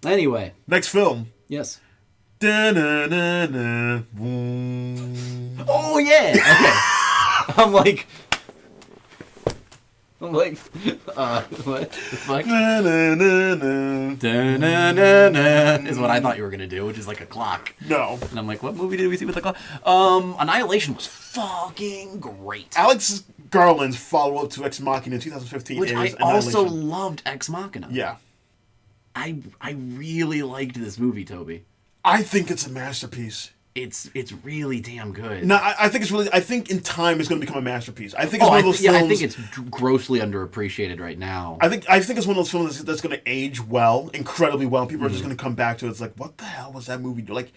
Anyway. Next film. Yes. Da-na-na-na. Oh, yeah! Okay. I'm like, what the fuck? Na-na-na-na. Da-na-na-na is what I thought you were going to do, which is like a clock. No. And I'm like, what movie did we see with the clock? Annihilation was fucking great. Alex Garland's follow-up to Ex Machina in 2015 Which is I Annihilation. also loved Ex Machina. Yeah. I really liked this movie, Toby. I think it's a masterpiece. It's really damn good. No, I think it's really. I think in time it's going to become a masterpiece. I think it's one of those films. I think it's grossly underappreciated right now. I think it's one of those films that's going to age well, incredibly well. And people are just going to come back to it. It's like, what the hell was that movie do? Like,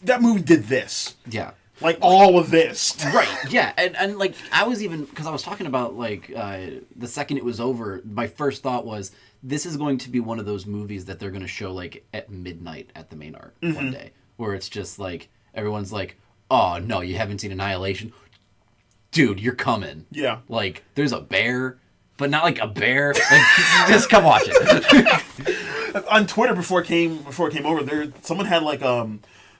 that movie did this. Yeah. Like all of this. Right. Yeah. And like I was even because I was talking about like the second it was over, my first thought was this is going to be one of those movies that they're going to show like at midnight at the main art one day, where it's just like. Everyone's like, oh, no, you haven't seen Annihilation? Dude, you're coming. Yeah. Like, there's a bear, but not like a bear. Like, just come watch it. On Twitter, before it came over, someone had, like,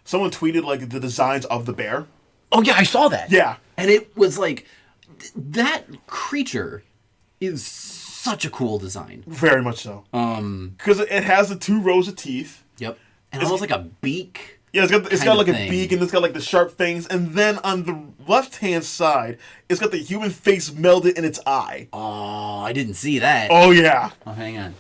someone tweeted, like, the designs of the bear. Oh, yeah, I saw that. Yeah. And it was like, that creature is such a cool design. Very much so. Because it has the 2 rows of teeth. Yep. And almost like a beak. Yeah, it's got like a beak, and it's got like the sharp fangs, and then on the left-hand side, it's got the human face melded in its eye. Oh, I didn't see that. Oh, yeah. Oh, hang on.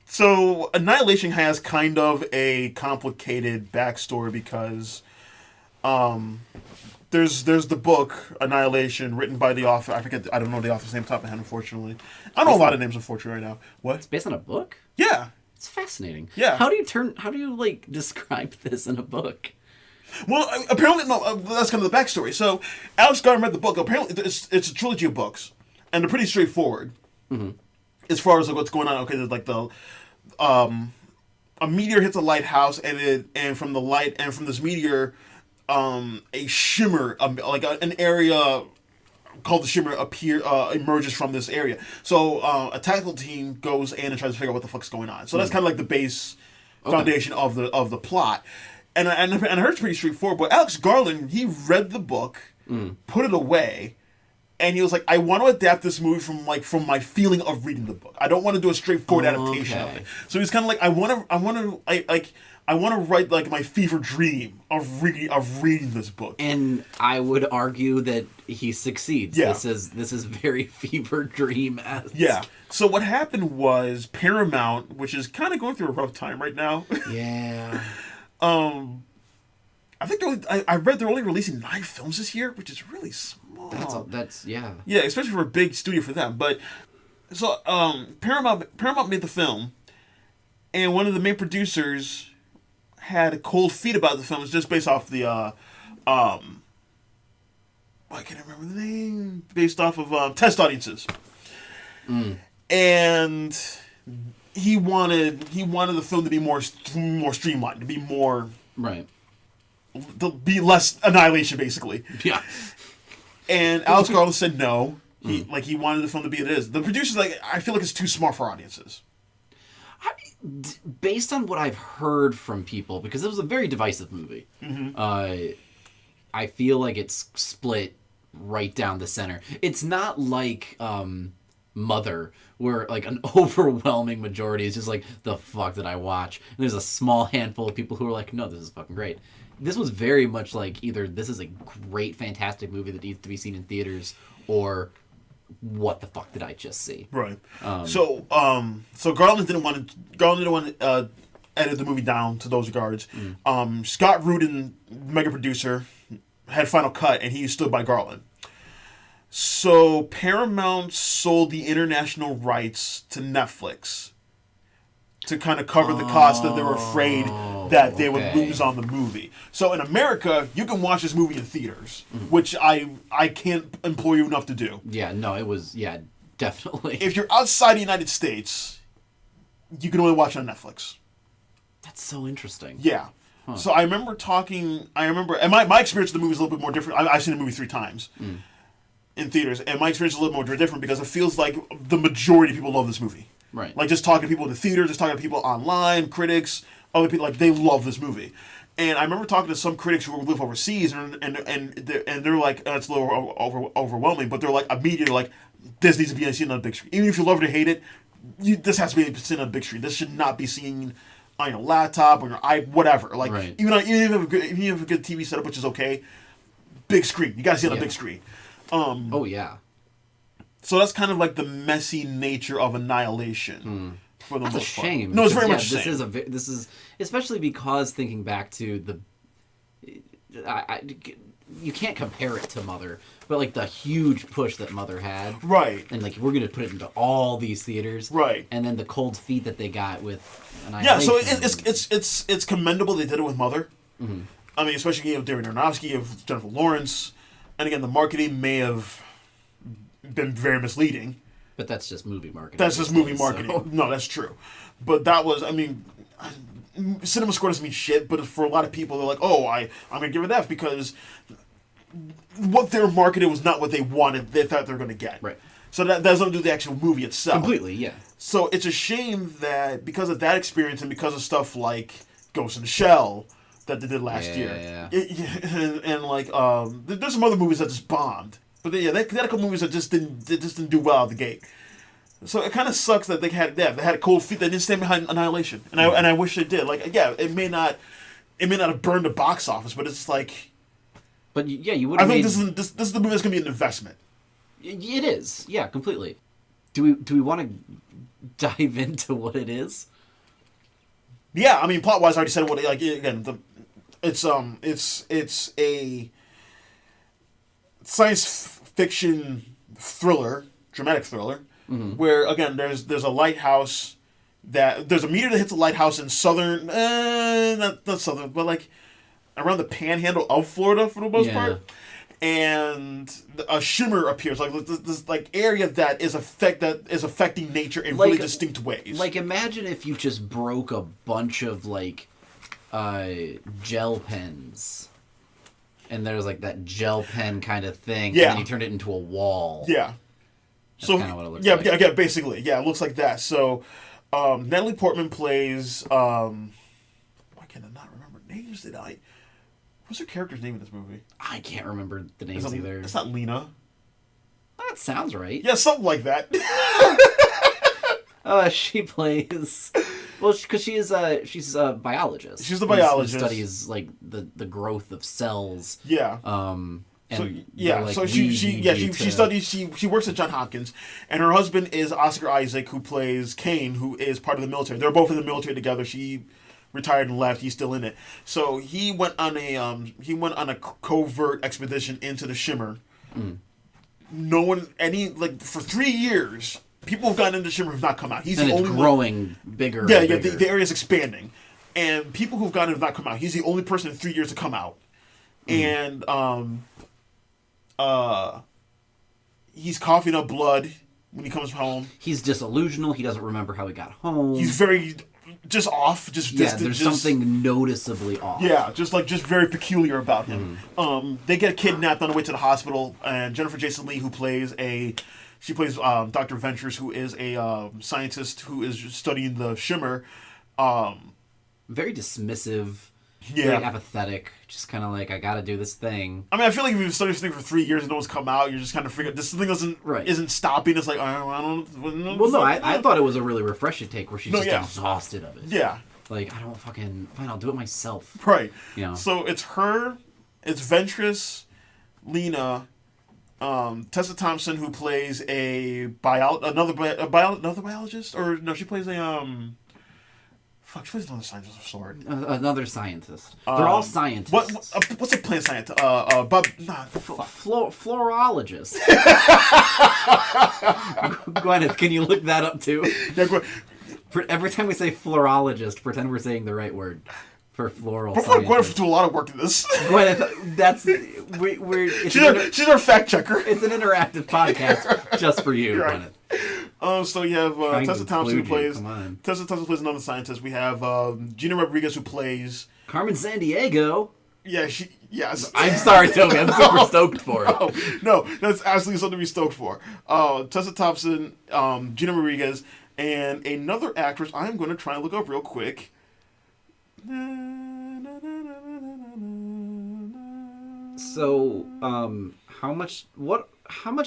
So, Annihilation has kind of a complicated backstory because there's the book, Annihilation, written by the author. I don't know the author's name off the top of my head, unfortunately. I don't know a lot of names, unfortunately, right now. What? It's based on a book? Yeah. It's fascinating. Yeah. How do you like describe this in a book? Well, apparently, no, that's kind of the backstory. So, Alex Garland read the book. Apparently, it's a trilogy of books, and they're pretty straightforward. Mm-hmm. As far as like what's going on, okay, there's like a meteor hits a lighthouse, and from this meteor, a shimmer, an area called the Shimmer emerges from this area. So a tactical team goes in and tries to figure out what the fuck's going on. So that's kind of like the base foundation of the plot. And I heard it's pretty straightforward. But Alex Garland, he read the book, put it away, and he was like, I want to adapt this movie from my feeling of reading the book. I don't want to do a straightforward adaptation of it. So he's kind of like, I want to write like my fever dream of reading this book. And I would argue that he succeeds. Yeah. This is very fever dream-esque. Yeah. So what happened was Paramount, which is kind of going through a rough time right now. Yeah. I think I read they're only releasing 9 films this year, which is really small. That's yeah. Yeah, especially for a big studio for them. But so Paramount made the film, and one of the main producers had cold feet about the film. It's just based off the I can't remember the name. Based off of test audiences, and he wanted the film to be more streamlined, to be more right, to be less Annihilation, basically. Yeah. And Alex Garland said no. He wanted the film to be what it is. The producer's like, I feel like it's too smart for audiences. Based on what I've heard from people, because it was a very divisive movie, I feel like it's split right down the center. It's not like Mother, where like an overwhelming majority is just like, the fuck did I watch? And there's a small handful of people who are like, no, this is fucking great. This was very much like either this is a great, fantastic movie that needs to be seen in theaters, or what the fuck did I just see? Right. So Garland didn't want to edit the movie down to those regards. Scott Rudin, mega producer, had final cut, and he stood by Garland. So Paramount sold the international rights to Netflix to kind of cover the cost that they were afraid that they would lose on the movie. So in America, you can watch this movie in theaters, which I can't implore you enough to do. Yeah, no, it was, definitely. If you're outside the United States, you can only watch it on Netflix. That's so interesting. Yeah. Huh. So I remember, and my experience with the movie is a little bit more different. I've seen the movie 3 times in theaters, and my experience is a little more different because it feels like the majority of people love this movie. Right. Like, just talking to people in the theater, just talking to people online, critics, other people, like, they love this movie. And I remember talking to some critics who live overseas, and they're like, it's a little overwhelming, but they're like, immediately like, this needs to be seen on a big screen. Even if you love it or hate it, this has to be seen on a big screen. This should not be seen on your laptop or your whatever. Like, right. even if you have a good TV setup, which is okay, big screen. You got to see it on a big screen. Oh yeah. So that's kind of like the messy nature of Annihilation. For the That's most a shame. Part. No, it's very much this shame. This is especially because thinking back to you can't compare it to Mother, but like the huge push that Mother had, right? And like we're gonna put it into all these theaters, right? And then the cold feet that they got with Annihilation. Yeah, so it's commendable they did it with Mother. Mm-hmm. I mean, especially you have Darren Aronofsky, you have Jennifer Lawrence, and again the marketing may have been very misleading. But that's just movie marketing. That's just movie marketing. So. No, that's true. But that was, I mean, cinema score doesn't mean shit, but for a lot of people, they're like, oh, I'm going to give it F because what they were marketed was not what they wanted, they thought they were going to get. Right. So that doesn't do the actual movie itself. Completely, yeah. So it's a shame that because of that experience and because of stuff like Ghost in the Shell that they did last year. Yeah. And like, there's some other movies that just bombed. But they had a couple movies that just didn't do well out of the gate. So it kind of sucks that they had a cold feet. They didn't stand behind Annihilation, and I wish they did. Like, yeah, it may not have burned the box office, but it's like. But yeah, you would. I think this is the movie that's gonna be an investment. It is, yeah, completely. Do we want to dive into what it is? Yeah, I mean, plot wise, I already said what. Like, again, it's a science fiction thriller, dramatic thriller, where again there's a lighthouse there's a meteor that hits a lighthouse in southern, not southern, but like around the panhandle of Florida for the most part, and a shimmer appears, like this like area that is affecting nature in really distinct ways. Like, imagine if you just broke a bunch of like gel pens. And there's like that gel pen kind of thing, and then you turn it into a wall. Yeah. That's kind of what it looks like. Yeah, basically. Yeah, it looks like that. So, Natalie Portman plays, why can I not remember names? What's her character's name in this movie? I can't remember the names either. It's not Lena. That sounds right. Yeah, something like that. She plays... Well, because she's a biologist. She's the biologist. Who studies like the growth of cells. Yeah. She studies. She works at Johns Hopkins, and her husband is Oscar Isaac, who plays Kane, who is part of the military. They're both in the military together. She retired and left. He's still in it. So he went on a covert expedition into the Shimmer. No one for 3 years. People have gotten into Shimmer who have not come out. He's and the it's only growing bigger. Yeah, and yeah. bigger. The area's expanding, and people who've gotten have not come out. He's the only person in 3 years to come out, and he's coughing up blood when he comes home. He's disillusional. He doesn't remember how he got home. He's very just off. There's something noticeably off. Yeah, just very peculiar about him. They get kidnapped on the way to the hospital, and Jennifer Jason Leigh, who plays She plays Dr. Ventures, who is a scientist who is studying the Shimmer. Very dismissive, very apathetic, just kind of like, I gotta do this thing. I mean, I feel like if you've studied this thing for 3 years and no one's come out, you're just kind of figuring this thing isn't stopping. It's like, I don't know. Well, no, I thought it was a really refreshing take where she's exhausted of it. Yeah. Like, fine, I'll do it myself. Right. You know? So it's her, it's Ventress, Lena, Tessa Thompson, who plays another biologist, or no, she plays she plays another scientist of sort. Another scientist. They're all scientists. What's a plant scientist? Florologist. Gwyneth, can you look that up too? Yeah, every time we say florologist, pretend we're saying the right word. For floral science. Gwyneth do a lot of work in this. Gwyneth, that's she's our fact checker. It's an interactive podcast just for you, right. So you have Tessa Thompson who plays another scientist. We have Gina Rodriguez who plays Carmen Sandiego. Yeah, I'm sorry, Toby. I'm super stoked for it. No, that's absolutely something to be stoked for. Tessa Thompson, Gina Rodriguez, and another actress I'm going to try and look up real quick. So, how much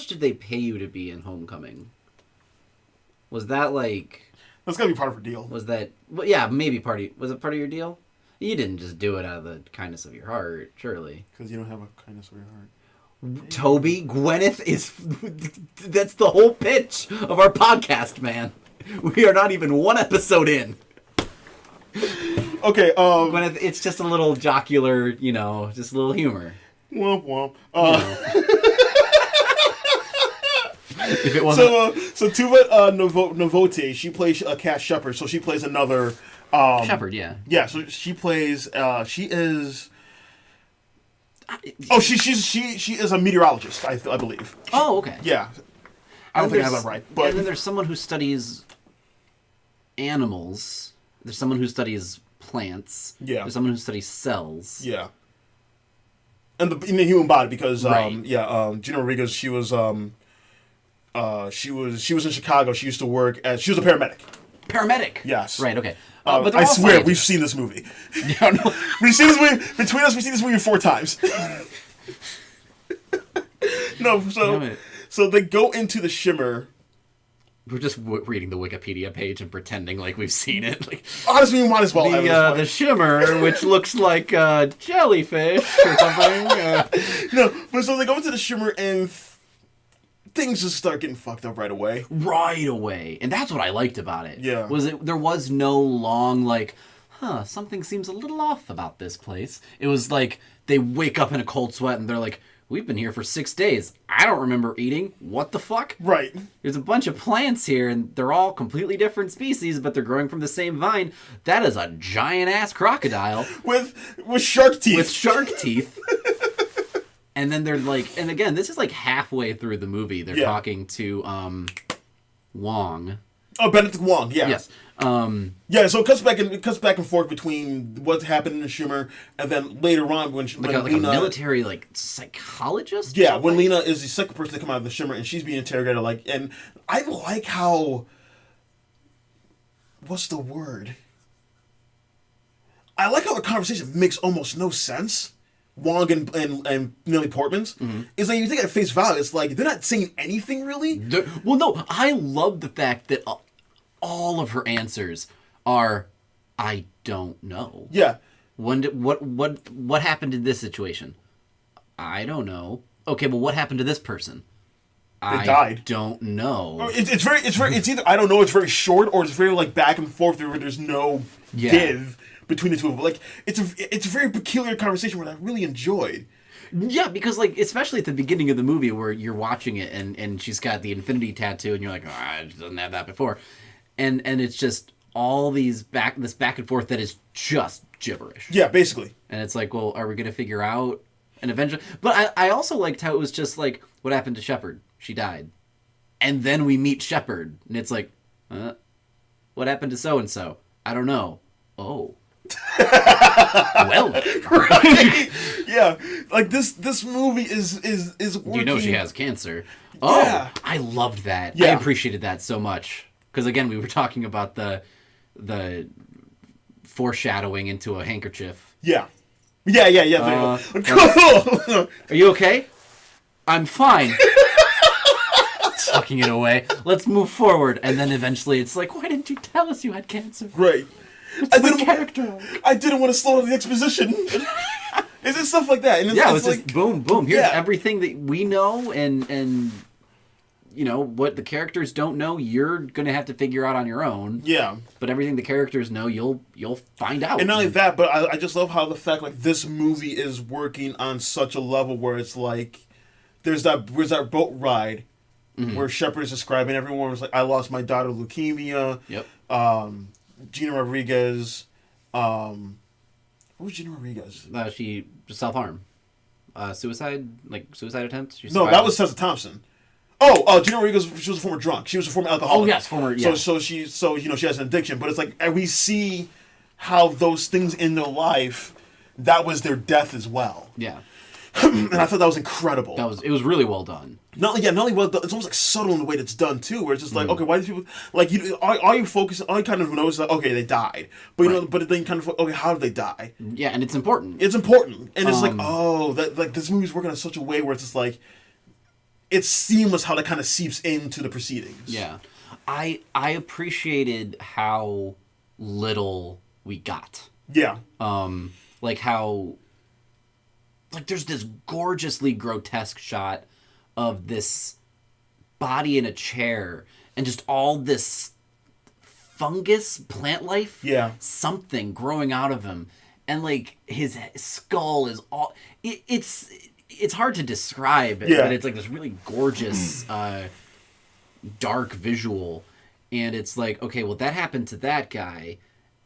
did they pay you to be in Homecoming? Was that like... That's gotta be part of her deal. Was that... Well, yeah, maybe was it part of your deal? You didn't just do it out of the kindness of your heart, surely. Because you don't have a kindness of your heart. Toby, Gwyneth is... That's the whole pitch of our podcast, man. We are not even one episode in. Okay, Gwyneth, it's just a little jocular, just a little humor. Womp womp. If it wasn't... So Tuva Novote, she plays Cass Shepard, so she plays another... Shepard, yeah. Yeah, so she plays... she is... Oh, she is a meteorologist, I believe. Oh, okay. Yeah. I don't think I have that right. But... And then there's someone who studies animals. There's someone who studies plants. Yeah. There's someone who studies cells. Yeah. And in the human body, because right. Gina Rodriguez, she was in Chicago. She used to work as... She was a paramedic. Paramedic? Yes. Right, okay. But I swear, we've seen this movie. Yeah, no. We've seen this movie... Between us, we've seen this movie 4 times. No, so they go into the Shimmer... We're just reading the Wikipedia page and pretending like we've seen it. Like, honestly, we might as well. The Shimmer, which looks like jellyfish or something. No, but so they go into the Shimmer and things just start getting fucked up right away. Right away, and that's what I liked about it. Yeah, there was no long something seems a little off about this place. It was like they wake up in a cold sweat and they're like, we've been here for 6 days. I don't remember eating. What the fuck? Right. There's a bunch of plants here, and they're all completely different species, but they're growing from the same vine. That is a giant-ass crocodile. With shark teeth. With shark teeth. And then they're like... And again, this is like halfway through the movie. They're talking to Wong. Oh, Benedict Wong, yeah. Yes. Yeah, so it cuts back and forth between what's happened in the Shimmer, and then later on when Lena, a military psychologist. Yeah, when Lena is the second person to come out of the Shimmer, and she's being interrogated. And I like how. What's the word? I like how the conversation makes almost no sense. Wong and Natalie Portman's. Mm-hmm. It's like you take it at face value. It's like they're not saying anything really. Well, no, I love the fact that all of her answers are, I don't know. Yeah. What happened in this situation? I don't know. Okay, but what happened to this person? They died. Don't know. It's either I don't know. It's very short, or it's very back and forth where there's no give between the two of them. It's a very peculiar conversation where I really enjoyed. Yeah, because especially at the beginning of the movie where you're watching it and she's got the infinity tattoo and you're like, oh, she doesn't have that before. And it's just all this back and forth that is just gibberish. Yeah, basically. And it's like, well, are we going to figure out? And eventually... But I also liked how it was just like, what happened to Shepard? She died. And then we meet Shepard. And it's like, what happened to so-and-so? I don't know. Oh. Well. Right. Yeah. This movie is working. You know she has cancer. Oh, yeah. I loved that. Yeah. I appreciated that so much. Because again, we were talking about the foreshadowing into a handkerchief. Yeah. Yeah. Cool. Are you okay? I'm fine. Sucking it away. Let's move forward. And then eventually it's like, why didn't you tell us you had cancer? Right. I didn't want to slow down the exposition. Is it stuff like that? And it's just boom, boom. Here's everything that we know and what the characters don't know, you're gonna have to figure out on your own. Yeah. But everything the characters know, you'll find out. And not only that, but I just love how the fact this movie is working on such a level where it's there's that boat ride where Shepard is describing everyone was like, I lost my daughter to leukemia. Yep. Gina Rodriguez. What was Gina Rodriguez? She self-harm. Suicide attempt? No, that was Tessa Thompson. Gina Rodriguez, she was a former drunk. She was a former alcoholic. Oh yes, former. Yeah. So she has an addiction, but it's like, and we see how those things in their life, that was their death as well. Yeah. And I thought that was incredible. It was really well done. Not only well done, it's almost like subtle in the way that's done too, where it's just like, okay, why do people like you? All you focus, all you kind of know is that okay, they died, but you know, but then you kind of okay, how did they die? Yeah, and it's important. It's important, and it's like, oh, that like this movie's working in such a way where it's just like, it's seamless how that kind of seeps into the proceedings. Yeah, I appreciated how little we got. Yeah. Like how, like there's this gorgeously grotesque shot of this body in a chair and just all this fungus, plant life, something growing out of him, and like his skull is all. It's hard to describe, but it's like this really gorgeous, dark visual, and it's like, okay, well that happened to that guy,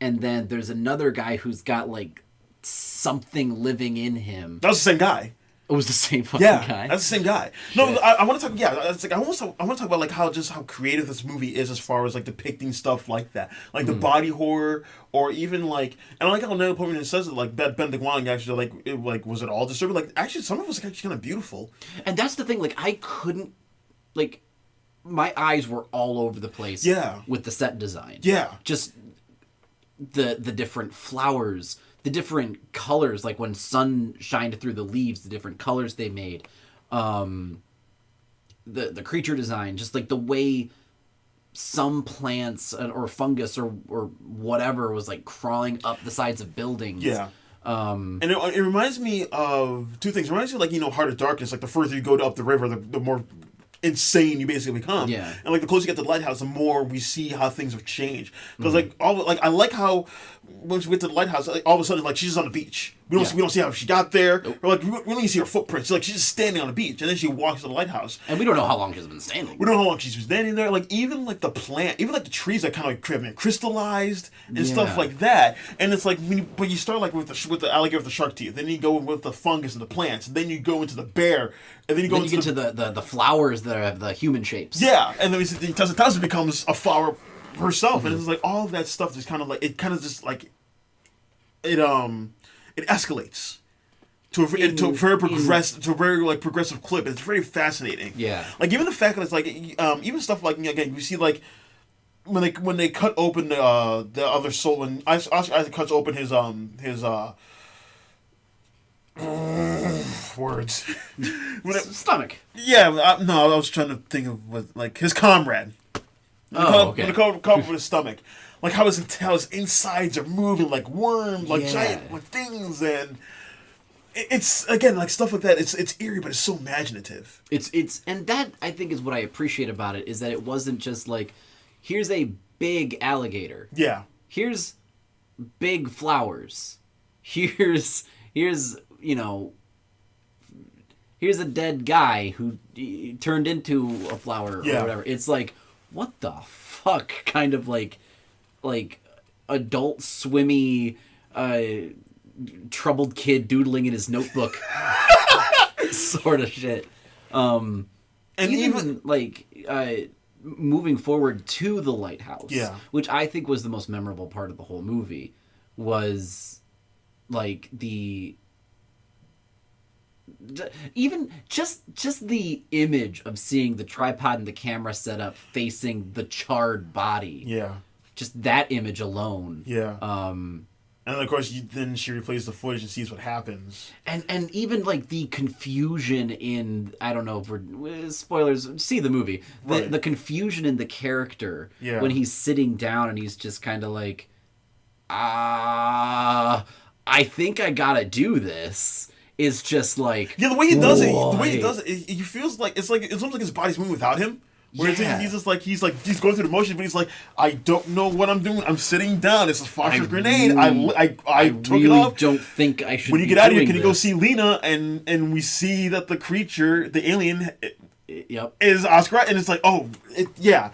and then there's another guy who's got like something living in him. That was the same guy. It was the same fucking guy. That's the same guy. No, I want to talk. Yeah, it's like I want to talk about like how creative this movie is as far as like depicting stuff like that, like the body horror, or even like, and I like how Natalie Portman says it, like Benedict Wong actually like was it all disturbing? Like actually, some of it was actually kind of beautiful. And that's the thing. Like I couldn't, like, my eyes were all over the place. Yeah. With the set design. Yeah. Just the different flowers. The different colors, like when sun shined through the leaves, the different colors they made, the creature design, just like the way some plants or fungus or whatever was like crawling up the sides of buildings. Yeah. And it reminds me of two things. It reminds me of, like, you know, Heart of Darkness. Like the further you go up the river, the more insane you basically become. Yeah. And like the closer you get to the lighthouse, the more we see how things have changed. Because I like how once we get to the lighthouse, like, all of a sudden, like, she's just on the beach. We don't see how she got there. Nope. Or like we don't even see her footprints. Like she's just standing on the beach, and then she walks to the lighthouse. And we don't know how long she's been standing. We don't know how long she's been standing there. Like even like the plant, even like the trees are kind of like crystallized and stuff like that. And it's like but you start like with the alligator with the shark teeth, then you go with the fungus and the plants, and then you go into the bear, and then you go into the flowers that have the human shapes. Yeah, and then Tessa becomes a flower herself, and it's like all of that stuff just kind of like it escalates to a very progressive clip. It's very fascinating. Yeah, like even the fact that it's like even stuff like, again, you see like when they cut open the other soul, and Isaac cuts open his words. Stomach. Yeah, no, I was trying to think of what, like, his comrade. Okay. When they cut open his stomach, like how his insides are moving like worms, like giant like things, and it's again like stuff like that. It's eerie, but it's so imaginative. It's and that, I think, is what I appreciate about it, is that it wasn't just like, here's a big alligator. Yeah. Here's big flowers. Here's you know, here's a dead guy who turned into a flower or whatever. It's like, what the fuck kind of like adult swimmy troubled kid doodling in his notebook sort of shit. And even like moving forward to the lighthouse, which I think was the most memorable part of the whole movie, was like even just the image of seeing the tripod and the camera set up facing the charred body. Yeah. Just that image alone. Yeah. And of course, then she replays the footage and sees what happens. And even like the confusion in, I don't know if we're spoilers. See the movie. The confusion in the character when he's sitting down and he's just kind of like, I think I gotta do this. Is just like, the way he does it, he feels like it's almost like his body's moving without him. Where he's going through the motions, but he's like, I don't know what I'm doing. I'm sitting down. It's a Foster's grenade. I took it off. Don't think I should. When you get out of here, can you go see Lena? And we see that the creature, the alien, is Oscar, and it's like, yeah.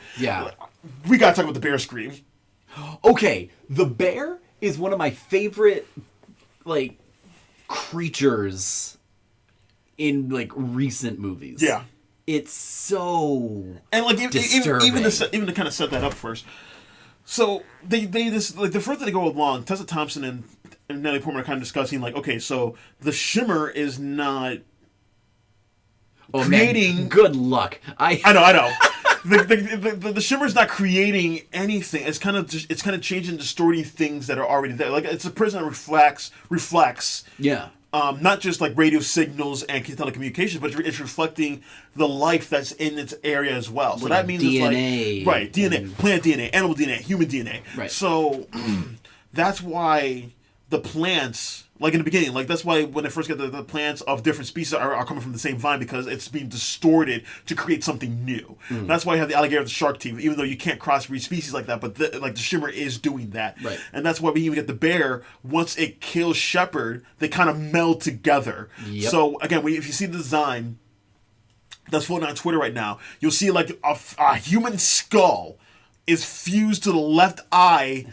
We gotta talk about the bear scream. Okay, the bear is one of my favorite, like, creatures in like recent movies. Yeah. It's so and like disturbing. even to kind of set that up first. So they this like the further they go along, Tessa Thompson and Natalie Portman are kind of discussing like, okay, so the shimmer is not creating. Man, good luck. I know. The shimmer's not creating anything. It's kind of changing, distorting things that are already there. Like it's a prism that reflects. Yeah. Not just like radio signals and telecommunications, but it's reflecting the life that's in its area as well. So like that means DNA, it's like right DNA, plant DNA, animal DNA, human DNA. Right. So that's why the plants. Like in the beginning, like that's why when I first get the plants of different species are coming from the same vine because it's being distorted to create something new. That's why you have the alligator with the shark teeth, even though you can't crossbreed species like that. But the shimmer is doing that, right? And that's why we even get the bear. Once it kills Shepard, they kind of meld together. Yep. So again, if you see the design that's floating on Twitter right now, you'll see like a human skull is fused to the left eye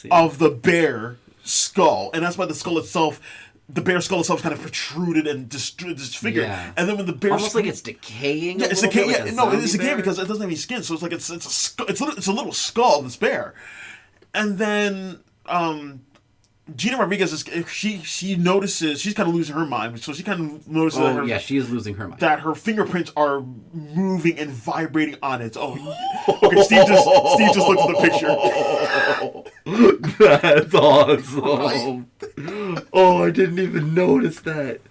of the bear skull, and that's why the skull itself, the bear skull itself, is kind of protruded and disfigured. Yeah. And then when the bear almost like it's decaying. Yeah, it's decaying. Like it's decaying because it doesn't have any skin, so it's like it's a little skull of this bear. And then Gina Rodriguez is she notices she's kind of losing her mind, so she kind of notices she is losing her mind, that her fingerprints are moving and vibrating on it. Oh, okay. Steve just looked at the picture. That's awesome. Oh, I didn't even notice that.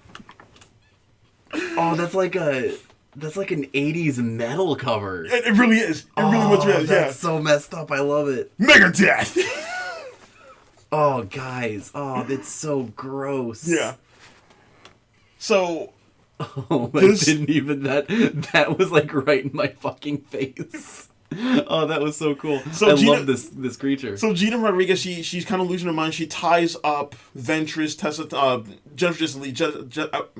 Oh, that's like an 80s metal cover. It really is. It really was. Yeah, that's so messed up. I love it. Megadeth. Oh, guys. Oh, it's so gross. Yeah. So. Oh, I didn't even... That was, like, right in my fucking face. Oh, that was so cool. So I love this creature. So Gina Rodriguez, she's kind of losing her mind. She ties up Ventress, Jennifer Jason Leigh.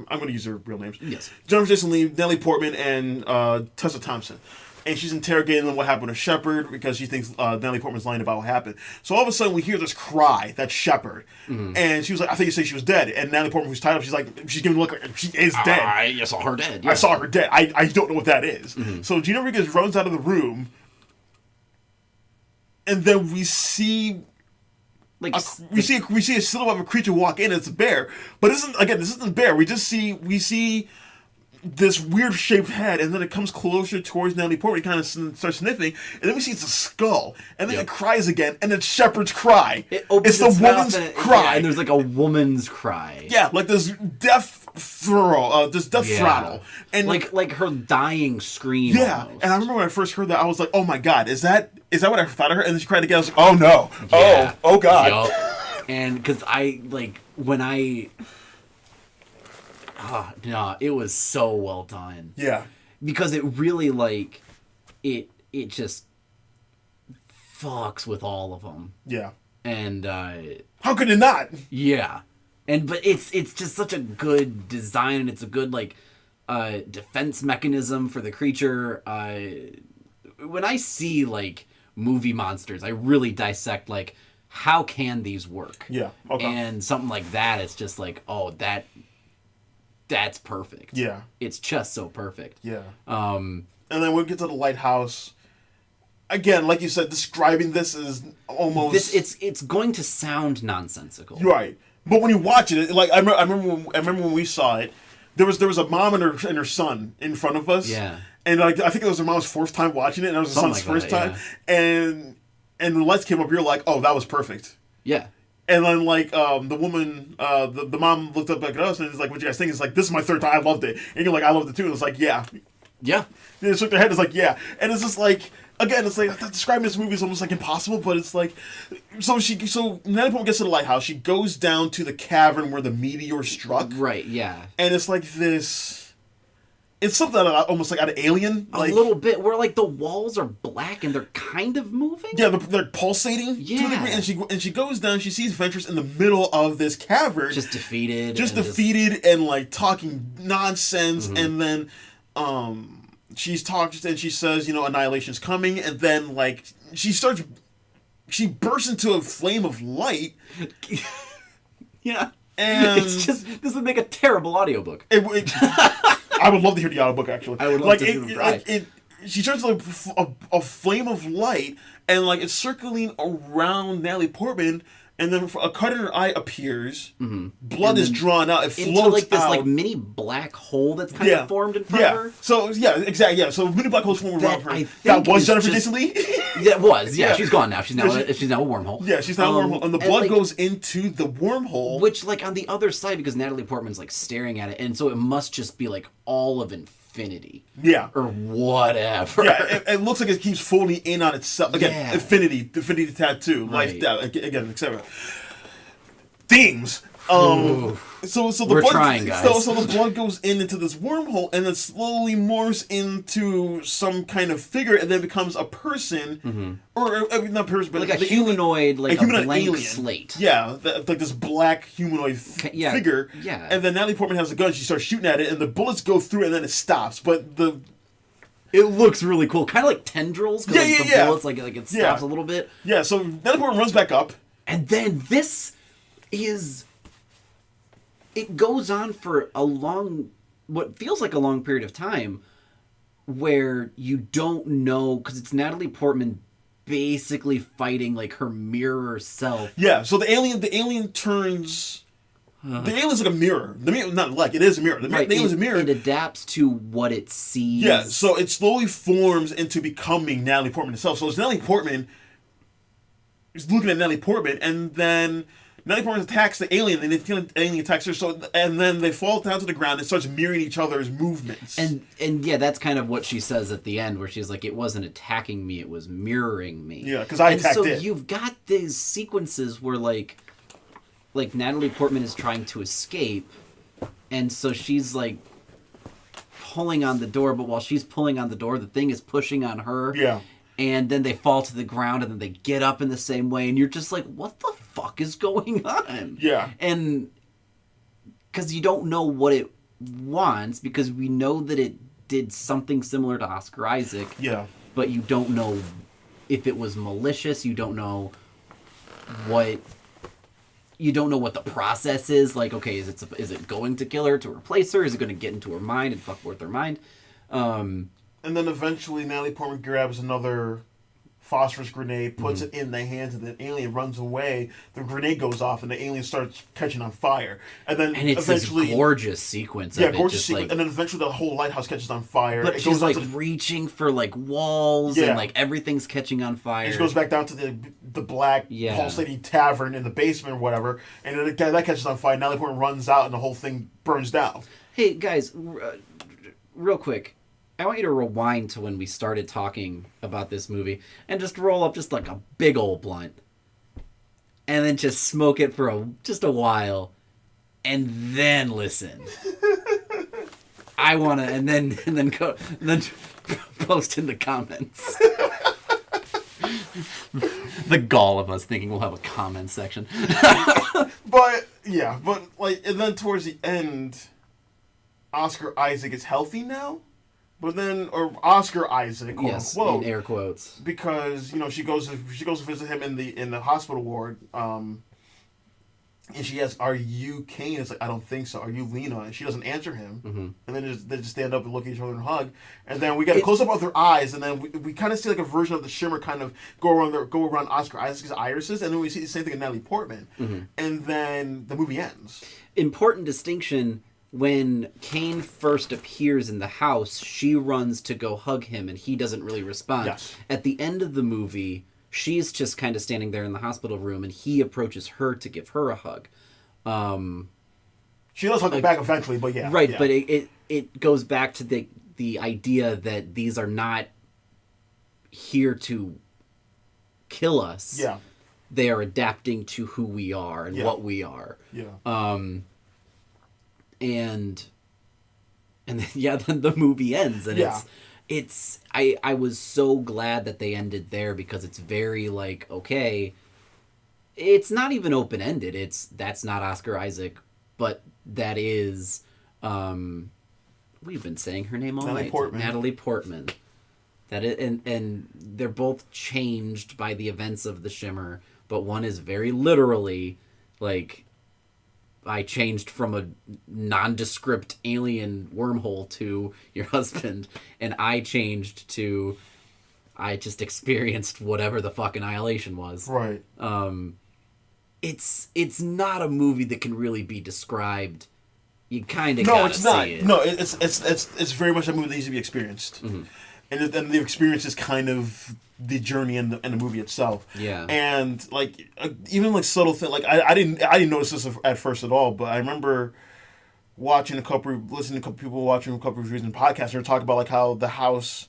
I'm going to use her real names. Yes. Jennifer Jason Leigh, Natalie Portman, and Tessa Thompson. And she's interrogating them what happened to Shepard because she thinks Natalie Portman's lying about what happened. So all of a sudden we hear this cry, that's Shepard. Mm-hmm. And she was like, I think you say she was dead. And Natalie Portman, who's tied up, she's giving a look like she is dead. I saw her dead. Yeah. I saw her dead. I don't know what that is. Mm-hmm. So Gina Rodriguez runs out of the room. And then we see... we see a silhouette of a creature walk in. It's a bear. But this isn't a bear. We see this weird shaped head, and then it comes closer towards Natalie Portman. He kind of starts sniffing, and then we see it's a skull, and then it cries again, and it's Shepard's cry. It's the woman's cry, yeah, and there's like a woman's cry. Yeah, like this death throttle, and like her dying scream. Yeah, almost. And I remember when I first heard that, I was like, "Oh my god, is that what I thought of her?" And then she cried again. I was like, "Oh no, yeah. oh god." Yep. And because it was so well done. Yeah. Because it really, it just fucks with all of them. Yeah. And, how could it not? Yeah. But it's just such a good design, and it's a good, defense mechanism for the creature. When I see, movie monsters, I really dissect, how can these work? Yeah. Okay. And something like that, it's just that's perfect. Yeah. It's just so perfect. Yeah. And then we get to the lighthouse. Again, like you said, describing this is almost... It's going to sound nonsensical. Right. But when you watch it, I remember when we saw it, there was a mom and her son in front of us. Yeah. And I think it was her mom's fourth time watching it, and it was her son's first time. Yeah. And the lights came up, you're like, oh, that was perfect. Yeah. And then, the woman, the mom looked up at us and was like, what you guys think? It's like, this is my third time. I loved it. And you're like, I loved it too. And it's like, yeah. Yeah. And they shook their head. It's like, yeah. And it's just again, it's describing this movie is almost impossible, but it's so Natalie Portman gets to the lighthouse. She goes down to the cavern where the meteor struck. Right, yeah. And it's this... It's something almost out of Alien. A little bit, where the walls are black and they're kind of moving. Yeah, they're pulsating to a degree. And she goes down. She sees Ventress in the middle of this cavern, just defeated, and talking nonsense. Mm-hmm. And then she's talking and she says, Annihilation's coming. And then she bursts into a flame of light. Yeah. And it's just, this would make a terrible audiobook. I would love to hear the audiobook, actually. I would love like, to hear him cry. She turns like a flame of light, and like it's circling around Natalie Portman, and then a cut in her eye appears. Mm-hmm. Blood is drawn out. It floats into like this out. like mini black hole that's kind of formed in front of her. So exactly. Yeah. So mini black holes formed around her. That was Jennifer Jason Leigh. That was. Yeah, she's gone now. She's now a wormhole. Yeah, she's now a wormhole, and the blood goes into the wormhole. Which, like, on the other side, because Natalie Portman's like staring at it, and so it must just be like all of infinity. Yeah. Or whatever. Yeah, it looks like it keeps folding in on itself. Again, infinity tattoo, right. life, death, again, etc. Themes. So the We're blood, trying, guys. So the blood goes into this wormhole, and then slowly morphs into some kind of figure, and then becomes a person, or not person, but like a humanoid, like a blank alien. slate. Yeah, like this black humanoid figure. Yeah. And then Natalie Portman has a gun. She starts shooting at it, and the bullets go through, and then it stops. But it looks really cool, kind of like tendrils. Cause the bullets, like it stops a little bit. Yeah. So Natalie Portman runs back up, and then this is. It goes on for what feels like a long period of time, where you don't know, because it's Natalie Portman basically fighting like her mirror self. Yeah, so the alien turns. The alien's like a mirror. It is a mirror. The alien's a mirror. It adapts to what it sees. Yeah, so it slowly forms into becoming Natalie Portman itself. So it's Natalie Portman is looking at Natalie Portman, and then Natalie Portman attacks the alien, and the alien attacks her. So, and then they fall down to the ground and starts mirroring each other's movements. And yeah, that's kind of what she says at the end, where she's like, "It wasn't attacking me; it was mirroring me." Yeah, because I attacked it. So you've got these sequences where like Natalie Portman is trying to escape, and so she's like pulling on the door, but while she's pulling on the door, the thing is pushing on her. Yeah. And then they fall to the ground, and then they get up in the same way, and you're just like, what the fuck is going on? Yeah. And because you don't know what it wants, because we know that it did something similar to Oscar Isaac. Yeah. But you don't know if it was malicious. You don't know what the process is. Like, okay, is it going to kill her to replace her? Is it going to get into her mind and fuck with her mind? And then eventually Natalie Portman grabs another phosphorus grenade, puts it in the hands of the alien, runs away. The grenade goes off, and the alien starts catching on fire. And it's eventually this gorgeous sequence. Yeah, gorgeous sequence. And then eventually the whole lighthouse catches on fire. But she's like reaching for like walls, and like everything's catching on fire. And she goes back down to the black pulsating tavern in the basement or whatever, and then that catches on fire. Natalie Portman runs out, and the whole thing burns down. Hey guys, real quick. I want you to rewind to when we started talking about this movie and just roll up just like a big old blunt and then just smoke it for just a while and then listen. I want to, and then post in the comments. The gall of us thinking we'll have a comment section. But and then towards the end, Oscar Isaac is healthy now. But then, or Oscar Isaac, quote unquote, in air quotes, because she goes to visit him in the hospital ward, and she asks, "Are you Kane?" It's like, "I don't think so." "Are you Lena?" And she doesn't answer him, and then they just stand up and look at each other and hug, and then we get a close up of their eyes, and then we kind of see like a version of the shimmer kind of go around Oscar Isaac's irises, and then we see the same thing in Natalie Portman, and then the movie ends. Important distinction. When Kane first appears in the house, she runs to go hug him, and he doesn't really respond. Yes. At the end of the movie, she's just kind of standing there in the hospital room, and he approaches her to give her a hug. She does hug him back eventually, but yeah. Right, yeah. but it goes back to the idea that these are not here to kill us. Yeah. They are adapting to who we are and what we are. Yeah. And then the movie ends, and I was so glad that they ended there, because it's very like, okay, it's not even open ended. That's not Oscar Isaac, but that is we've been saying her name all night. Natalie Portman. That is, and they're both changed by the events of the Shimmer, but one is very literally like I changed from a nondescript alien wormhole to your husband, and I changed to I just experienced whatever the fuck Annihilation was. Right. It's not a movie that can really be described. You kind of No, it's not. see it. No, it's very much a movie that needs to be experienced, and the experience is kind of the journey and the movie itself. Yeah. And like even like subtle thing, like I didn't notice this at first at all, but I remember listening to a couple people watching a couple reviews and podcasts, and they're talking about like how the house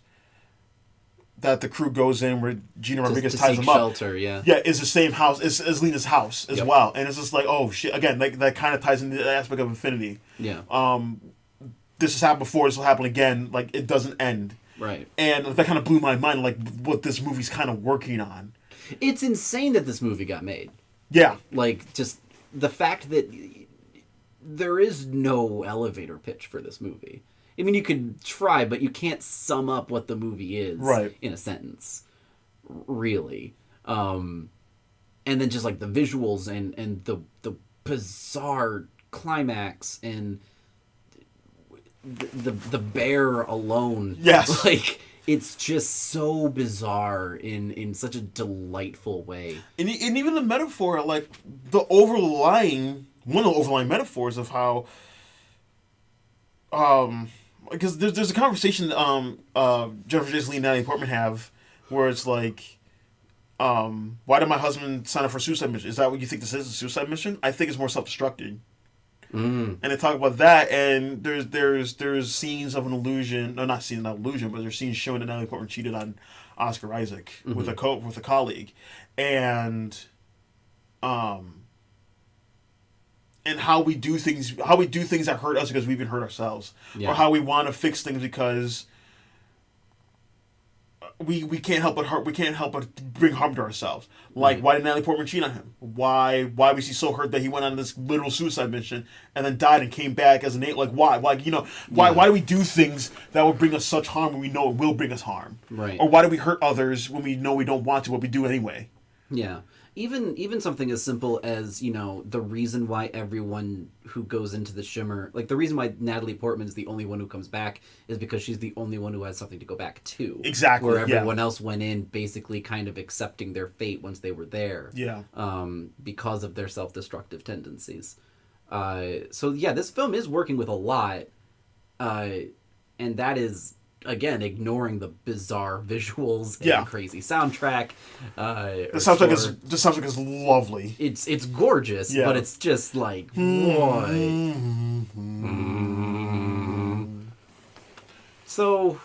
that the crew goes in where Gina Rodriguez ties them up. Shelter, yeah. Yeah, is the same house as Lena's house as well, and it's just like, oh shit. Again, like that kind of ties into the aspect of infinity. Yeah. This has happened before. This will happen again. Like it doesn't end. Right. And that kind of blew my mind. Like what this movie's kind of working on. It's insane that this movie got made. Yeah. Like just the fact that there is no elevator pitch for this movie. I mean, you could try, but you can't sum up what the movie is in a sentence, really. And then just like the visuals and the bizarre climax and the bear alone. Yes. Like, it's just so bizarre in such a delightful way. And even the metaphor, like one of the overlying metaphors of how, because there's a conversation Jennifer Jason Leigh and Natalie Portman have where it's like, why did my husband sign up for a suicide mission? Is that what you think this is, a suicide mission? I think it's more self-destructing. And they talk about that, and there's scenes of an illusion, no, not scenes, not illusion, but there's scenes showing that Natalie Portman cheated on Oscar Isaac with a colleague, and how we do things that hurt us because we've been hurt ourselves, or how we want to fix things because we can't help but bring harm to ourselves. Like, why did Natalie Portman cheat on him? Why was he so hurt that he went on this literal suicide mission and then died and came back as an alien? Like, why? Like, why do we do things that will bring us such harm when we know it will bring us harm? Right. Or why do we hurt others when we know we don't want to, but we do anyway? Yeah. Even something as simple as, the reason why everyone who goes into the Shimmer, like the reason why Natalie Portman is the only one who comes back is because she's the only one who has something to go back to. Exactly. Where everyone else went in basically kind of accepting their fate once they were there. Yeah. Because of their self-destructive tendencies. This film is working with a lot. And that is, again, ignoring the bizarre visuals and crazy soundtrack. The soundtrack is lovely. It's gorgeous, but it's just like, what? So,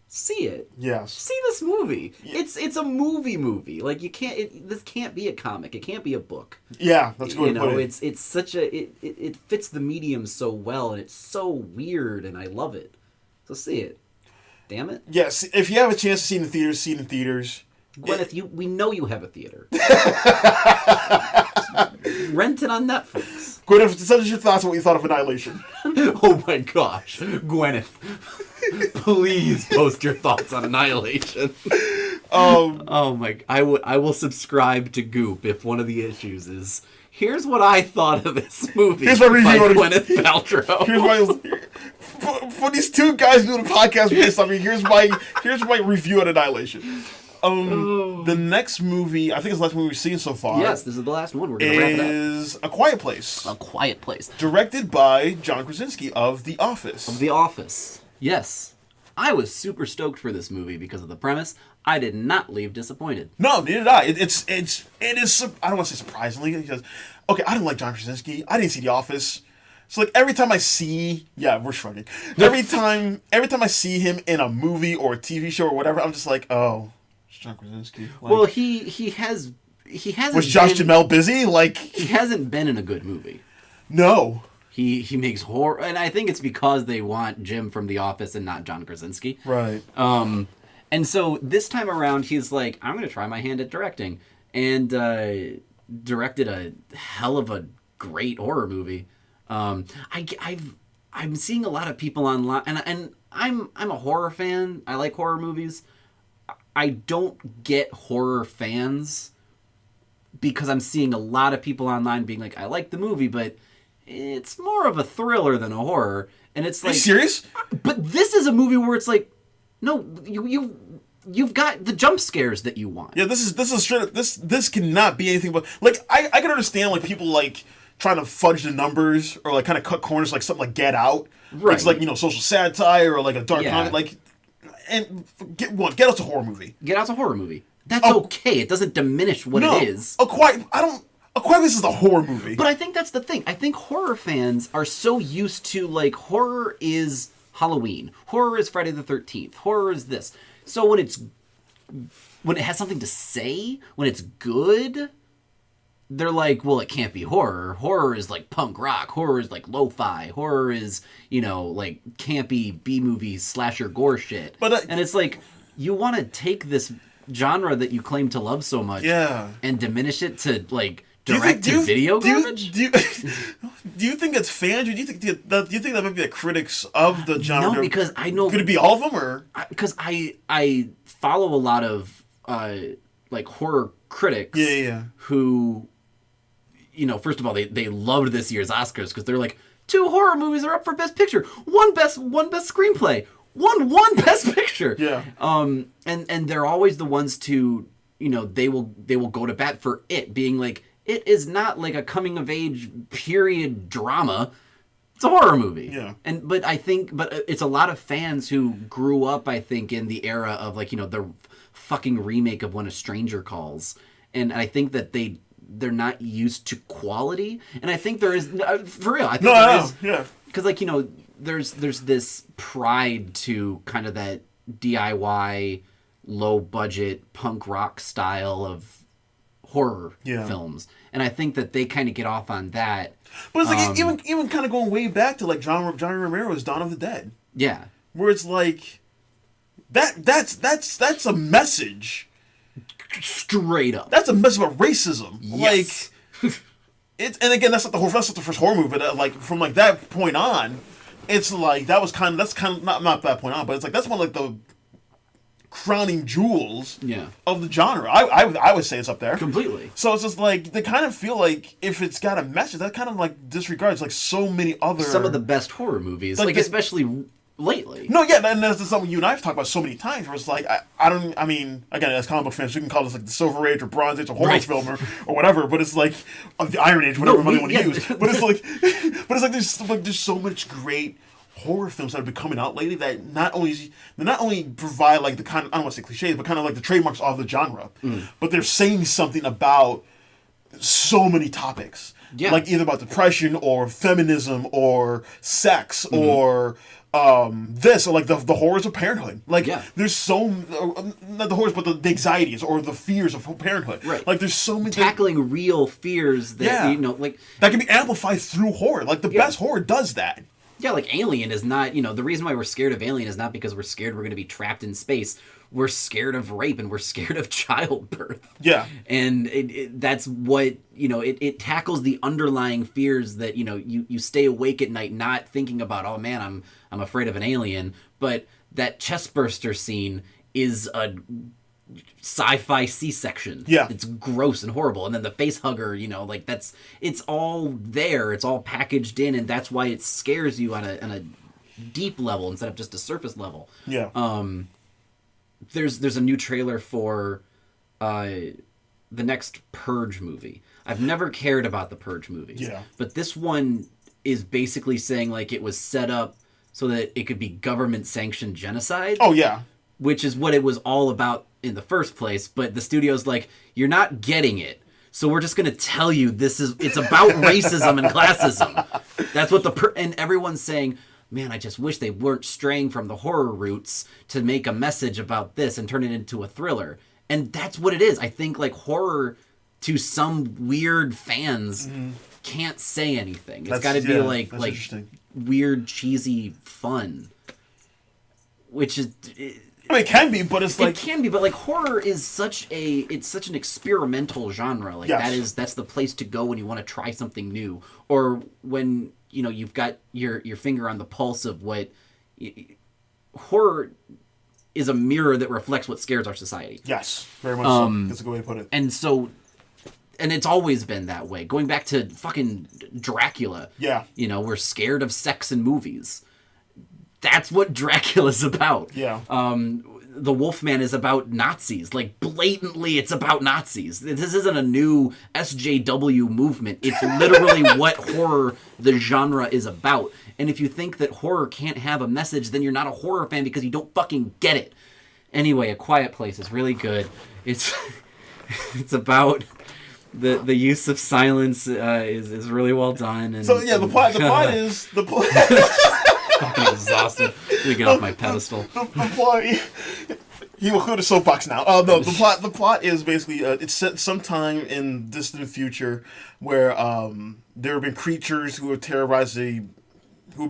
see it. Yes. See this movie. Yeah. It's a movie. Like, you can't. This can't be a comic. It can't be a book. Yeah, that's good. It's such a. It fits the medium so well, and it's so weird, and I love it. So see it. Damn it. Yes, if you have a chance to see it in theaters, Gwyneth, we know you have a theater. Rent it on Netflix. Gwyneth, send us your thoughts on what you thought of Annihilation. Oh my gosh. Gwyneth, please post your thoughts on Annihilation. I will subscribe to Goop if one of the issues is, here's what I thought of this movie. Here's my review by Gwyneth Paltrow. For these two guys doing a podcast based on me, here's my review on Annihilation. The next movie, I think it's the last movie we've seen so far. Yes, this is the last one. We're going to wrap it up. Is A Quiet Place. A Quiet Place. Directed by John Krasinski of The Office. Of The Office. Yes. I was super stoked for this movie because of the premise. I did not leave disappointed. No, neither did I. It is. I don't want to say surprisingly, because I don't like John Krasinski. I didn't see The Office. So like every time I see, we're shrugging. Every time I see him in a movie or a TV show or whatever, I'm just like, oh, it's John Krasinski. Like, well, he hasn't. Was Josh Duhamel busy? Like, he hasn't been in a good movie. No. He makes horror, and I think it's because they want Jim from The Office and not John Krasinski. Right. And so this time around, he's like, I'm going to try my hand at directing, and directed a hell of a great horror movie. I'm seeing a lot of people online, and I'm a horror fan. I like horror movies. I don't get horror fans because I'm seeing a lot of people online being like, I like the movie, but it's more of a thriller than a horror. And it's Are like... you serious? But this is a movie where it's like, no, you've got the jump scares that you want. Yeah, this is straight up, this cannot be anything but, like, I can understand, like, people, like, trying to fudge the numbers or, like, kind of cut corners, like something like Get Out. Right. It's like, social satire or, like, a dark Yeah. comedy, like, and Get Out's a horror movie. Get Out's a horror movie. That's okay. It doesn't diminish what it is. A Quiet Place is a horror movie. But I think that's the thing. I think horror fans are so used to, like, horror is Halloween. Horror is Friday the 13th. Horror is this. So when it has something to say, when it's good, they're like, well, it can't be horror. Horror is like punk rock. Horror is like lo-fi. Horror is, like campy B-movie slasher gore shit. And it's like, you want to take this genre that you claim to love so much and diminish it to, like, direct-to-video garbage? Do you think it's fans, or do you think that might be the critics of the genre? No, because I know... Could it be all of them, or...? Because I follow a lot of, like, horror critics who, first of all, they loved this year's Oscars because they're like, 2 horror movies are up for Best Picture. One best screenplay. One Best Picture. Yeah. And they're always the ones to, they will go to bat for it, being like, it is not like a coming of age period drama. It's a horror movie. Yeah. But it's a lot of fans who grew up, I think, in the era of, like, the fucking remake of When a Stranger Calls. And I think that they're not used to quality. And I think there is, for real, I think there is. Yeah. Because, like, there's this pride to kind of that DIY, low budget punk rock style of horror films, and I think that they kind of get off on that. But it's like even kind of going way back to, like, John Romero's Dawn of the Dead. Yeah, where it's like that's a message. Straight up, that's a message about racism. Yes. Like, and again, that's not the first horror movie. But, like, from, like, that point on, it's like that's kind of not that point on, but it's like that's one of, like, the crowning jewels of the genre. I would say it's up there completely. So it's just like they kind of feel like if it's got a message, that kind of, like, disregards, like, so many other some of the best horror movies, like especially lately. No, yeah, and that's something you and I have talked about so many times. Where it's like I mean, again, as comic book fans, you can call this, like, the Silver Age or Bronze Age or horror film or whatever. But it's like the Iron Age, whatever you want to use. But it's like there's so much great horror films that have been coming out lately that not only provide, like, the kind of, I don't want to say cliches, but kind of like the trademarks of the genre, but they're saying something about so many topics, like either about depression or feminism or sex or this, or, like, the horrors of parenthood. Like, there's so not the horrors, but the anxieties or the fears of parenthood. Right. Like, there's so many tackling real fears that like that can be amplified through horror. Like, the best horror does that. Yeah, like Alien is not, the reason why we're scared of Alien is not because we're scared we're going to be trapped in space. We're scared of rape and we're scared of childbirth. Yeah. And that's what, it tackles the underlying fears that, you stay awake at night not thinking about, oh man, I'm afraid of an alien. But that chestburster scene is a sci-fi C-section. Yeah. It's gross and horrible. And then the face hugger, like it's all there. It's all packaged in, and that's why it scares you on a deep level instead of just a surface level. Yeah. There's a new trailer for the next Purge movie. I've never cared about the Purge movies. Yeah. But this one is basically saying, like, it was set up so that it could be government-sanctioned genocide. Oh, yeah. Which is what it was all about in the first place, but the studio's like, you're not getting it, so we're just going to tell you it's about racism and classism. That's what and everyone's saying, man, I just wish they weren't straying from the horror roots to make a message about this and turn it into a thriller. And that's what it is. I think, like, horror to some weird fans can't say anything. It's got to be like weird, cheesy fun, which is... I mean, it can be, but it's like... It can be, but, like, horror is such an experimental genre. Like, that's the place to go when you want to try something new. Or when, you've got your finger on the pulse of what... horror is a mirror that reflects what scares our society. Yes, very much so. That's a good way to put it. And so, and it's always been that way. Going back to fucking Dracula. Yeah. You know, we're scared of sex in movies. That's what Dracula's about. Yeah. The Wolfman is about Nazis. Like, blatantly, it's about Nazis. This isn't a new SJW movement. It's literally what horror, the genre, is about. And if you think that horror can't have a message, then you're not a horror fan because you don't fucking get it. Anyway, A Quiet Place is really good. It's it's about the use of silence is really well done. And, so yeah, the plot is the plot. Fucking exhausted. Let me get off my pedestal. The plot. He will go to soapbox now. No, the plot is basically it's set sometime in distant future where there have been creatures who have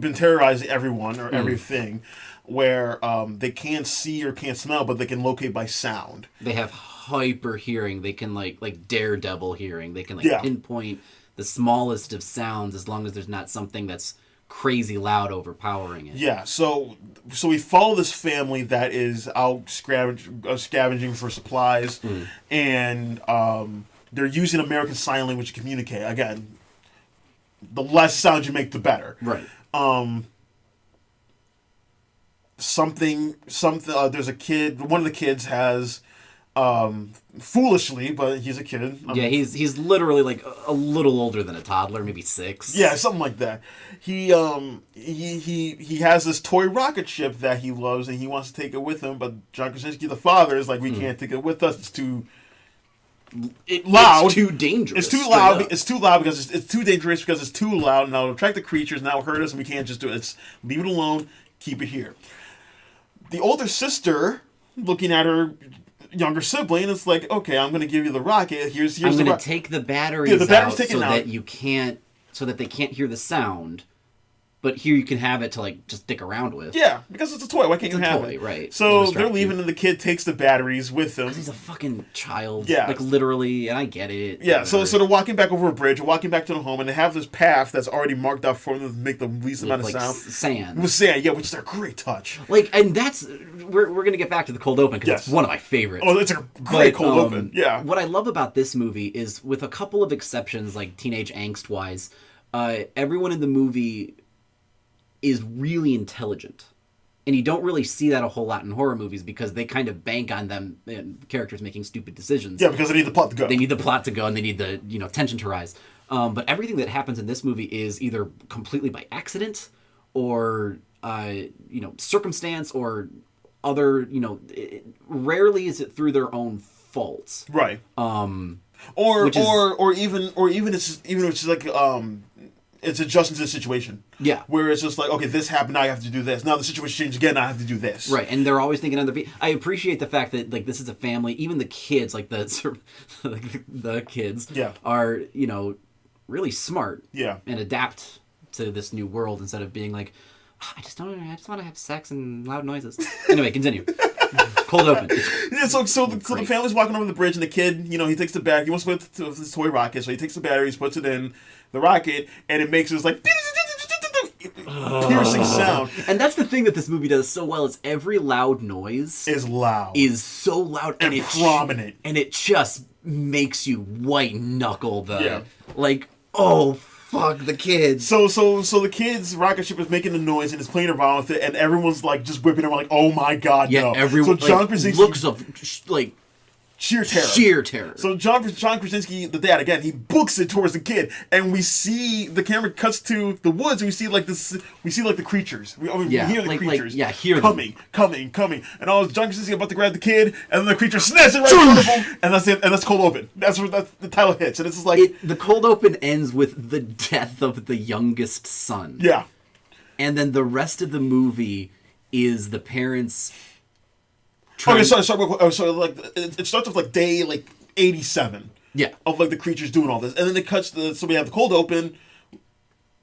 been terrorizing everyone or everything, where they can't see or can't smell, but they can locate by sound. They have hyper hearing. They can like daredevil hearing. They can pinpoint the smallest of sounds as long as there's not something that's crazy loud overpowering it. Yeah, so we follow this family that is out scavenging for supplies, and they're using American Sign Language to communicate. Again, the less sound you make, the better. Right. There's a kid. One of the kids has, foolishly, but he's a kid. Yeah, he's literally like a little older than a toddler, maybe 6. Yeah, something like that. He has this toy rocket ship that he loves, and he wants to take it with him. But John Krasinski, the father, is like, we can't take it with us. It's too loud. It's too dangerous. It's too loud. It's too loud because it's too dangerous because it's too loud, and it'll attract the creatures, and that'll hurt us, and we can't just do it. Leave it alone. Keep it here. The older sister, looking at her younger sibling, it's like, okay, I'm going to give you the rocket. Here's I'm going to take the batteries out so that they can't hear the sound. But here you can have it to like just dick around with. Yeah, because it's a toy. Why can't you have it? Right. So they're leaving, and the kid takes the batteries with him. He's a fucking child. Yeah. Like literally, and I get it. Yeah. So they're walking back over a bridge, walking back to the home, and they have this path that's already marked out for them to make the least amount of sound. Sand. With sand, yeah, which is a great touch. Like, and that's we're gonna get back to the cold open because it's one of my favorites. Oh, it's a great cold open. Yeah. What I love about this movie is, with a couple of exceptions, like teenage angst wise, everyone in the movie is really intelligent. And you don't really see that a whole lot in horror movies because they kind of bank on them characters making stupid decisions. Yeah, because they need the plot to go. They need the plot to go, and they need the tension to rise. But everything that happens in this movie is either completely by accident or circumstance or other, rarely is it through their own faults. Right. Or even it's like it's adjusting to the situation. Yeah. Where it's just like, okay, this happened, now I have to do this. Now the situation changed again, now I have to do this. Right, and they're always thinking on their feet. I appreciate the fact that, like, this is a family. Even the kids, like, the kids are, really smart. Yeah. And adapt to this new world instead of being like, I just want to have sex and loud noises. Anyway, continue. Cold open. Yeah, so the family's walking over the bridge, and the kid, he takes the battery. He wants to put this toy rocket, so he takes the batteries, puts it in the rocket, and it makes this like piercing sound. And that's the thing that this movie does so well, is every loud noise is so loud and prominent, and it just makes you white knuckle like, oh fuck, the kids. So the kids' rocket ship is making the noise and is playing around with it, and everyone's like just whipping around like, oh my god, no. Everyone John Krasinski looks of like sheer terror. So John Krasinski, the dad, again, he books it towards the kid, and we see the camera cuts to the woods, and we see like the creatures. We hear the creatures. Hear them coming, and all John Krasinski about to grab the kid, and then the creature snatches it right in front of him, and that's it. And that's cold open. That's where the title hits, and it's just like the cold open ends with the death of the youngest son. Yeah, and then the rest of the movie is the parents. Okay, sorry. Like it starts with like day 87. Yeah. Of like the creatures doing all this, and then it cuts so we have the cold open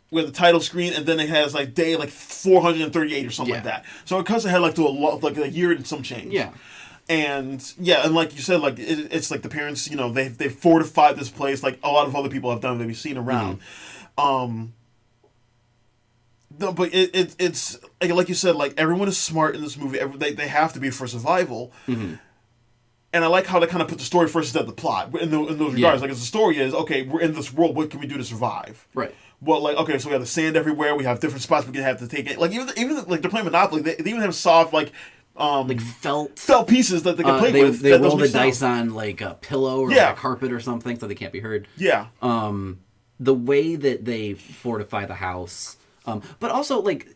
with the title screen, and then it has like day 438 or something like that. So it cuts ahead to a year and some change. Yeah. And like you said, like it's like the parents, they fortified this place like a lot of other people have done that we've seen around. Mm-hmm. No, but it's like you said, like everyone is smart in this movie. They have to be for survival. Mm-hmm. And I like how they kind of put the story first instead of the plot in those regards. Yeah. Like, as the story is, okay, we're in this world. What can we do to survive? Right. Well, like, okay, so we have the sand everywhere. We have different spots we can have to take it. Like, even like they're playing Monopoly. They even have soft like felt pieces that they can play with. They roll the dice on like a pillow or like a carpet or something, so they can't be heard. Yeah. The way that they fortify the house, but also like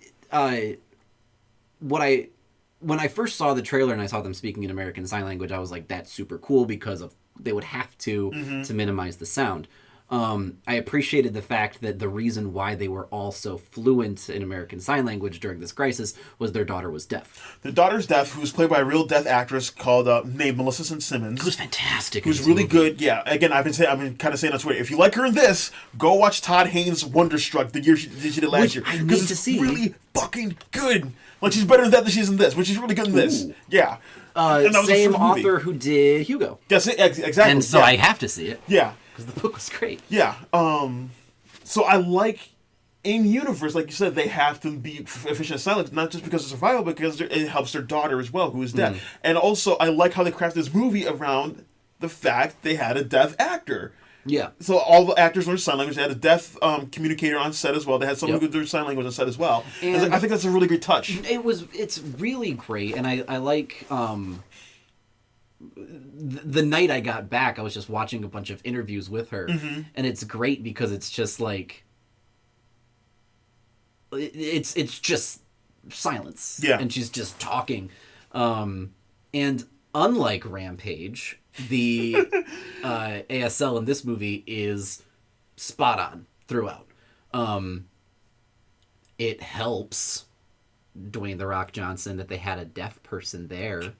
when I first saw the trailer and I saw them speaking in American Sign Language, I was like, that's super cool because they would have to minimize the sound. I appreciated the fact that the reason why they were all so fluent in American Sign Language during this crisis was their daughter was deaf. The daughter's deaf, who was played by a real deaf actress named Melissa St. Simmons. Who's fantastic. Who's really good. Yeah. Again, I've been kind of saying that's weird. If you like her in this, go watch Todd Haynes' Wonderstruck the year she did last year. I need to see. Really fucking good. Like, she's better in that than she's in this, but she's really good in this. Ooh. Yeah. Same author who did Hugo. Yes, exactly. And so I have to see it. Yeah. Because the book was great. Yeah. So I like, in universe, like you said, they have to be efficient in silence, not just because of survival, but because it helps their daughter as well, who is deaf. And also, I like how they crafted this movie around the fact they had a deaf actor. Yeah. So all the actors learned sign language. They had a deaf communicator on set as well. They had someone who could learn sign language on set as well. And I think that's a really great touch. It's really great, and I like the night I got back, I was just watching a bunch of interviews with her, and it's great because it's just like it's just silence, and she's just talking, and unlike Rampage, the ASL in this movie is spot on throughout. It helps Dwayne "The Rock" Johnson that they had a deaf person there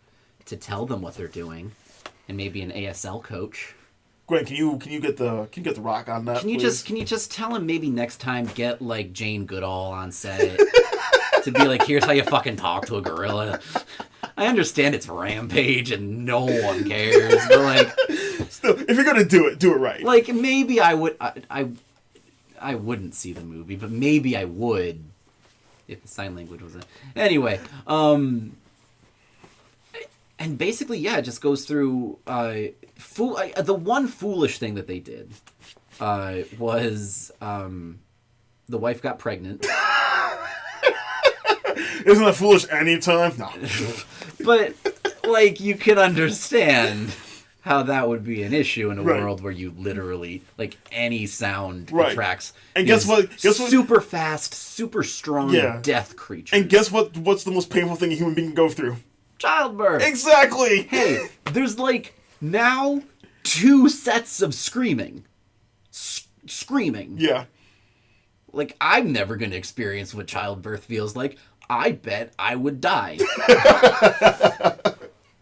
to tell them what they're doing, and maybe an ASL coach. Gwen, can you get the Rock on that? Can you just tell him maybe next time get like Jane Goodall on set to be like, here's how you fucking talk to a gorilla. I understand it's Rampage and no one cares, but like, still, if you're gonna do it right. Like, maybe I would. I wouldn't see the movie, but maybe I would if the sign language was it. Anyway, and basically, yeah, it just goes through. The one foolish thing that they did was the wife got pregnant. Isn't that foolish anytime? No. But, like, you can understand how that would be an issue in a world where you literally, like, any sound attracts. And guess what? Super fast, super strong death creatures. And guess what's the most painful thing a human being can go through? Childbirth. Exactly. Hey, there's, like, now 2 sets of screaming. Screaming. Yeah. Like, I'm never going to experience what childbirth feels like. I bet I would die.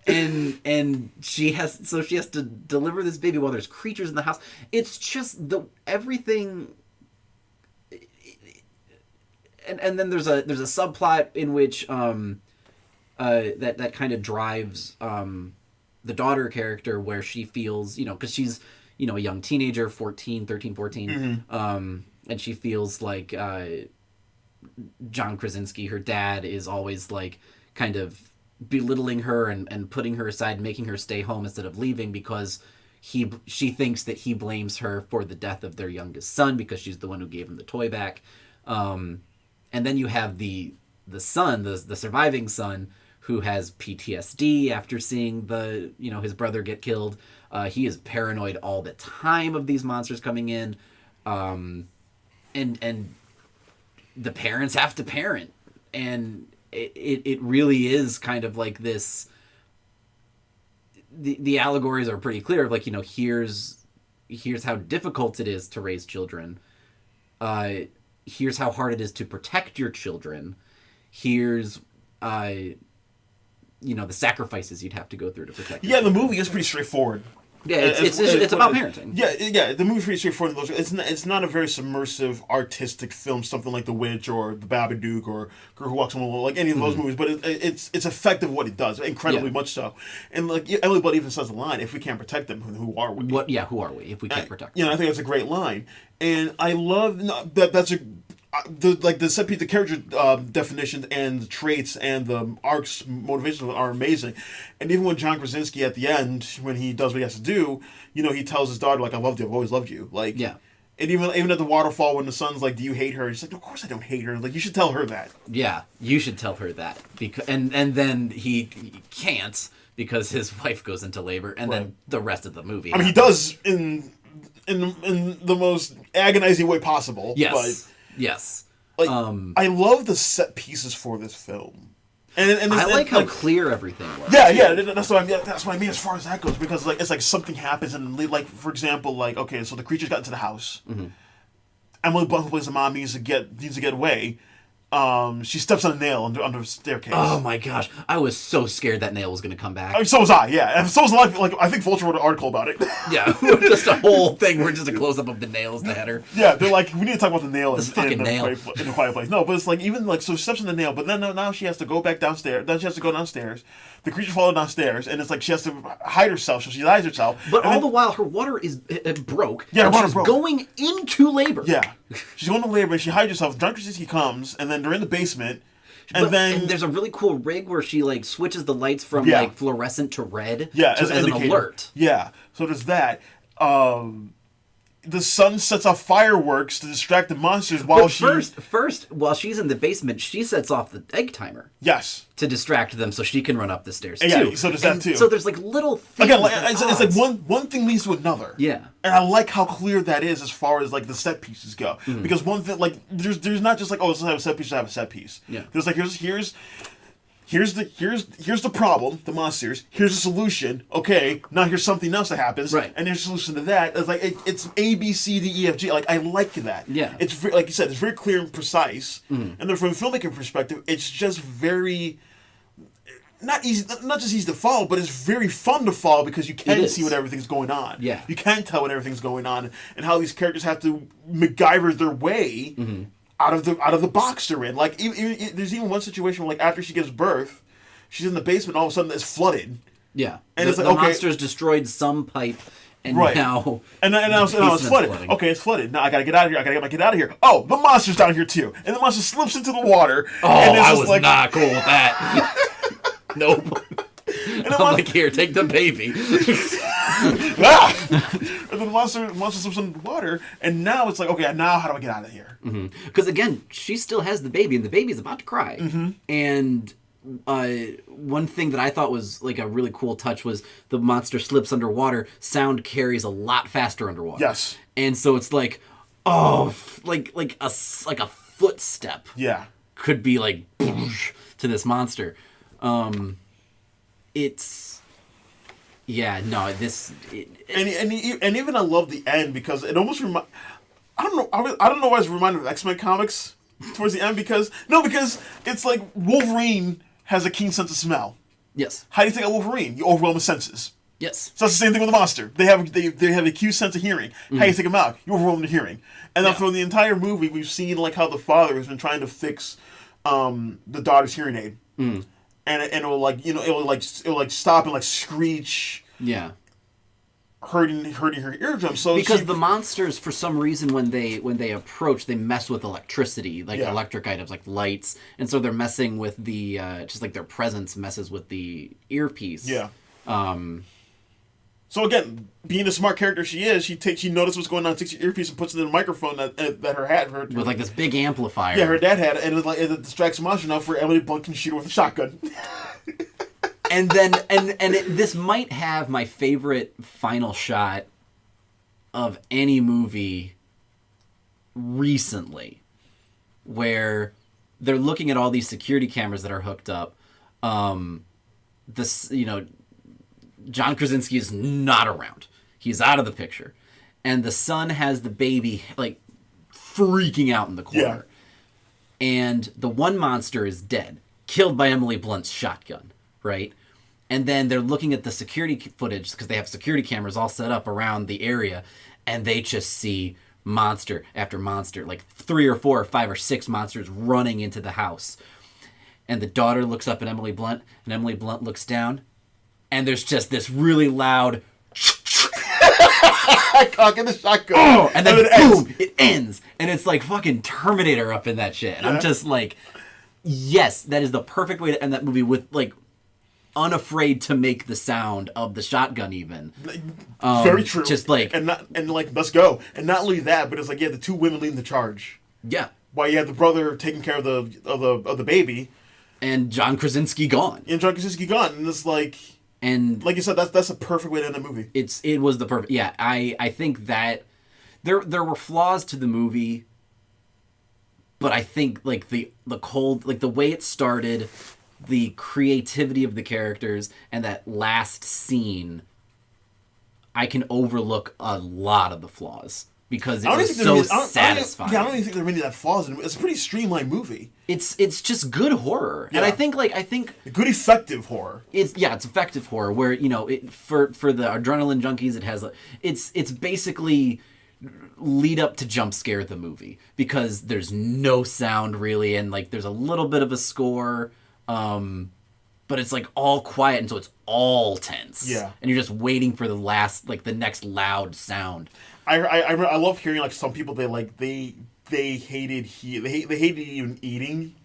and she has to deliver this baby while there's creatures in the house. It's just everything. And then there's a subplot in which that kind of drives the daughter character, where she feels, because she's a young teenager, 13, 14, and she feels like John Krasinski, her dad, is always like kind of belittling her and putting her aside, making her stay home instead of leaving, because she thinks that he blames her for the death of their youngest son because she's the one who gave him the toy back. And then you have the son, the surviving son, who has PTSD after seeing his brother get killed. He is paranoid all the time of these monsters coming in. And the parents have to parent, and it really is kind of like this. The allegories are pretty clear of like, here's how difficult it is to raise children. Here's how hard it is to protect your children. Here's the sacrifices you'd have to go through to protect. Yeah, the movie is pretty straightforward. Yeah, it's about parenting. Yeah, the movie's pretty straightforward. It's not a very submersive, artistic film, something like The Witch or The Babadook or Girl Who Walks on the Wall, like any of those movies. But it's effective what it does, incredibly much so. And like Emily Blunt even says the line, "If we can't protect them, who are we?" Who are we if we can't protect them? I think that's a great line, and I love the set piece, the character definitions and the traits and the arcs, motivations are amazing. And even when John Krasinski at the end, when he does what he has to do, he tells his daughter, like, I loved you, I've always loved you. Like, Yeah. And even at the waterfall, when the son's like, do you hate her? He's like, of course I don't hate her. Like, you should tell her that. Yeah, you should tell her that. And then he can't because his wife goes into labor, and then the rest of the movie. I mean, he does in the most agonizing way possible. Yes. But, yes. Like, I love the set pieces for this film. And I like how clear everything was. Yeah, that's what I mean. That's what I mean as far as that goes, because like it's like something happens, and like for example, like okay, so the creatures got into the house. Mm-hmm. Emily Blunt, who plays the mom, needs to get away. She steps on a nail under a staircase. Oh my gosh, I was so scared that nail was going to come back. I mean, so was I. Yeah, and so was a lot. Like I think Vulture wrote an article about it. Yeah, just a whole thing where just a close up of the nails that had her. Yeah, they're like, we need to talk about the nail in nail the quiet place. No, but it's like even like so she steps on the nail, but then now she has to go back downstairs. Then she has to go downstairs. The creature follows downstairs, and it's like she has to hide herself, so she hides herself. But all the while, her water is broke. Yeah, her water she's broke. Going into labor. Yeah, she's going to labor, and she hides herself. John Krasinski comes, and then they're in the basement, and there's a really cool rig where she like switches the lights from like fluorescent to red. Yeah, as an alert. Yeah, so there's that. The sun sets off fireworks to distract the monsters while First, while she's in the basement, she sets off the egg timer. Yes. To distract them so she can run up the stairs, too. Yeah, so there's that, too. So there's, like, little things. Again, it's like one thing leads to another. Yeah. And I like how clear that is as far as, like, the set pieces go. Mm-hmm. Because one thing, like, there's not just like, oh, let's have a set piece, let's have a set piece. Yeah. There's, like, here's the problem, the monsters. Here's the solution. Okay, now here's something else that happens. Right. And there's a solution to that. It's like it's A, B, C, D, E, F, G. Like I like that. Yeah. It's very, like you said, it's very clear and precise. Mm-hmm. And then from a filmmaking perspective, it's just very not just easy to follow, but it's very fun to follow because you can see what everything's going on. Yeah. You can tell what everything's going on and how these characters have to MacGyver their way. Mm-hmm. Out of the box they're in. Like, there's even one situation where, like, after she gives birth, she's in the basement, all of a sudden it's flooded. Yeah. And it's like, the okay. monsters destroyed some pipe, and now... And now it's flooded. Okay, it's flooded. Now I gotta get out of here. I gotta get my kid out of here. Oh, the monster's down here, too. And the monster slips into the water. Oh, and I was not cool with that. Nope. And I'm like, here, take the baby. And then the monster slips into the water, and now it's like, okay, now how do I get out of here? Because again, she still has the baby, and the baby's about to cry. Mm-hmm. And one thing that I thought was like a really cool touch was the monster slips underwater. Sound carries a lot faster underwater. Yes. And so it's like, like a footstep. Yeah. Could be like to this monster. It's. Yeah, no, and even I love the end because it almost I don't know why it's reminded of X-Men comics towards the end because it's like Wolverine has a keen sense of smell. Yes. How do you think of Wolverine? You overwhelm his senses. Yes. So that's the same thing with the monster. They have a acute sense of hearing. Mm-hmm. How do you take them out? You overwhelm the hearing. And then from the entire movie, we've seen like how the father has been trying to fix the daughter's hearing aid. Mm. And it will like it will stop and like screech. Yeah. Hurting her eardrums. So because the monsters, for some reason, when they approach, they mess with electricity, like electric items, like lights, and so they're messing with the just like their presence messes with the earpiece. Yeah. So again, being the smart character she is, she notices what's going on, takes the earpiece and puts it in the microphone that her had. With like this big amplifier. Yeah, her dad had it, and it distracts the monster enough for Emily Blunt can shoot her with a shotgun. And then, this might have my favorite final shot of any movie recently, where they're looking at all these security cameras that are hooked up. John Krasinski is not around. He's out of the picture. And the son has the baby, like, freaking out in the corner. Yeah. And the one monster is dead, killed by Emily Blunt's shotgun, right? And then they're looking at the security footage, because they have security cameras all set up around the area, and they just see monster after monster, like 3 or 4 or 5 or 6 monsters running into the house. And the daughter looks up at Emily Blunt, and Emily Blunt looks down, and there's just this really loud Cocking the shotgun. Oh, and then ends. boom, it ends. And it's like fucking Terminator up in that shit. And I'm just like, yes, that is the perfect way to end that movie with like unafraid to make the sound of the shotgun even. Very true. Just like let's go. And not only that, but it's like the two women leading the charge. Yeah. While you have the brother taking care of the baby. And John Krasinski gone. And it's like, and like you said, that's a perfect way to end the movie. It was the perfect. Yeah, I think that there were flaws to the movie, but I think like the cold, like the way it started, the creativity of the characters, and that last scene, I can overlook a lot of the flaws. Because it was so satisfying. I don't even think there are many that flaws in it. It's a pretty streamlined movie. It's just good horror, and I think good effective horror. It's effective horror where for the adrenaline junkies it has it's basically lead up to jump scare the movie because there's no sound really and like there's a little bit of a score, but it's like all quiet and so it's all tense. Yeah, and you're just waiting for the next loud sound. I love hearing like some people they hated even eating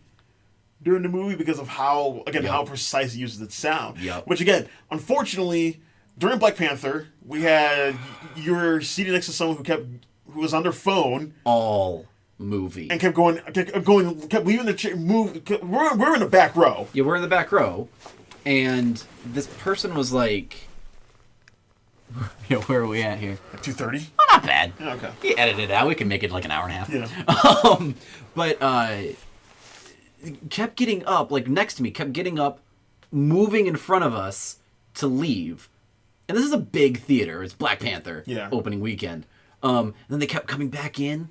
during the movie because of how precise it uses its sound. Yep. Which again, unfortunately, during Black Panther, you were seated next to someone who was on their phone all movie and kept leaving the chair. We're in the back row. Yeah, we're in the back row, and this person was like. Where are we at here? 2:30? Oh, not bad. Yeah, okay. You edit it out. We can make it like an hour and a half. Yeah. But kept getting up, like next to me, kept getting up, moving in front of us to leave. And this is a big theater. It's Black Panther opening weekend. And then they kept coming back in.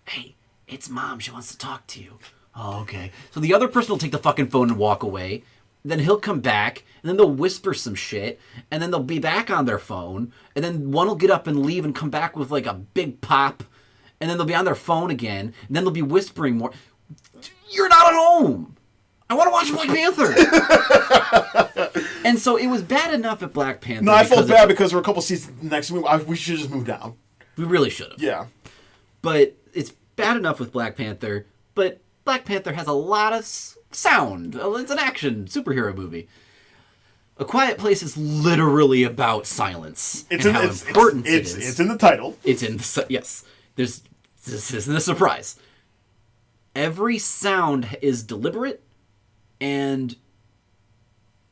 Hey, it's Mom. She wants to talk to you. Oh, okay. So the other person will take the fucking phone and walk away. Then he'll come back, and then they'll whisper some shit, and then they'll be back on their phone, and then one will get up and leave and come back with like a big pop, and then they'll be on their phone again, and then they'll be whispering more. You're not at home! I want to watch Black Panther! And so it was bad enough at Black Panther. No, I felt bad because there were a couple seats next to me. We should just move down. We really should have. Yeah. But it's bad enough with Black Panther, but Black Panther has a lot of sound. It's an action superhero movie. A Quiet Place is literally about silence and how important it is. It's in the title. It's in the yes. This isn't a surprise. Every sound is deliberate and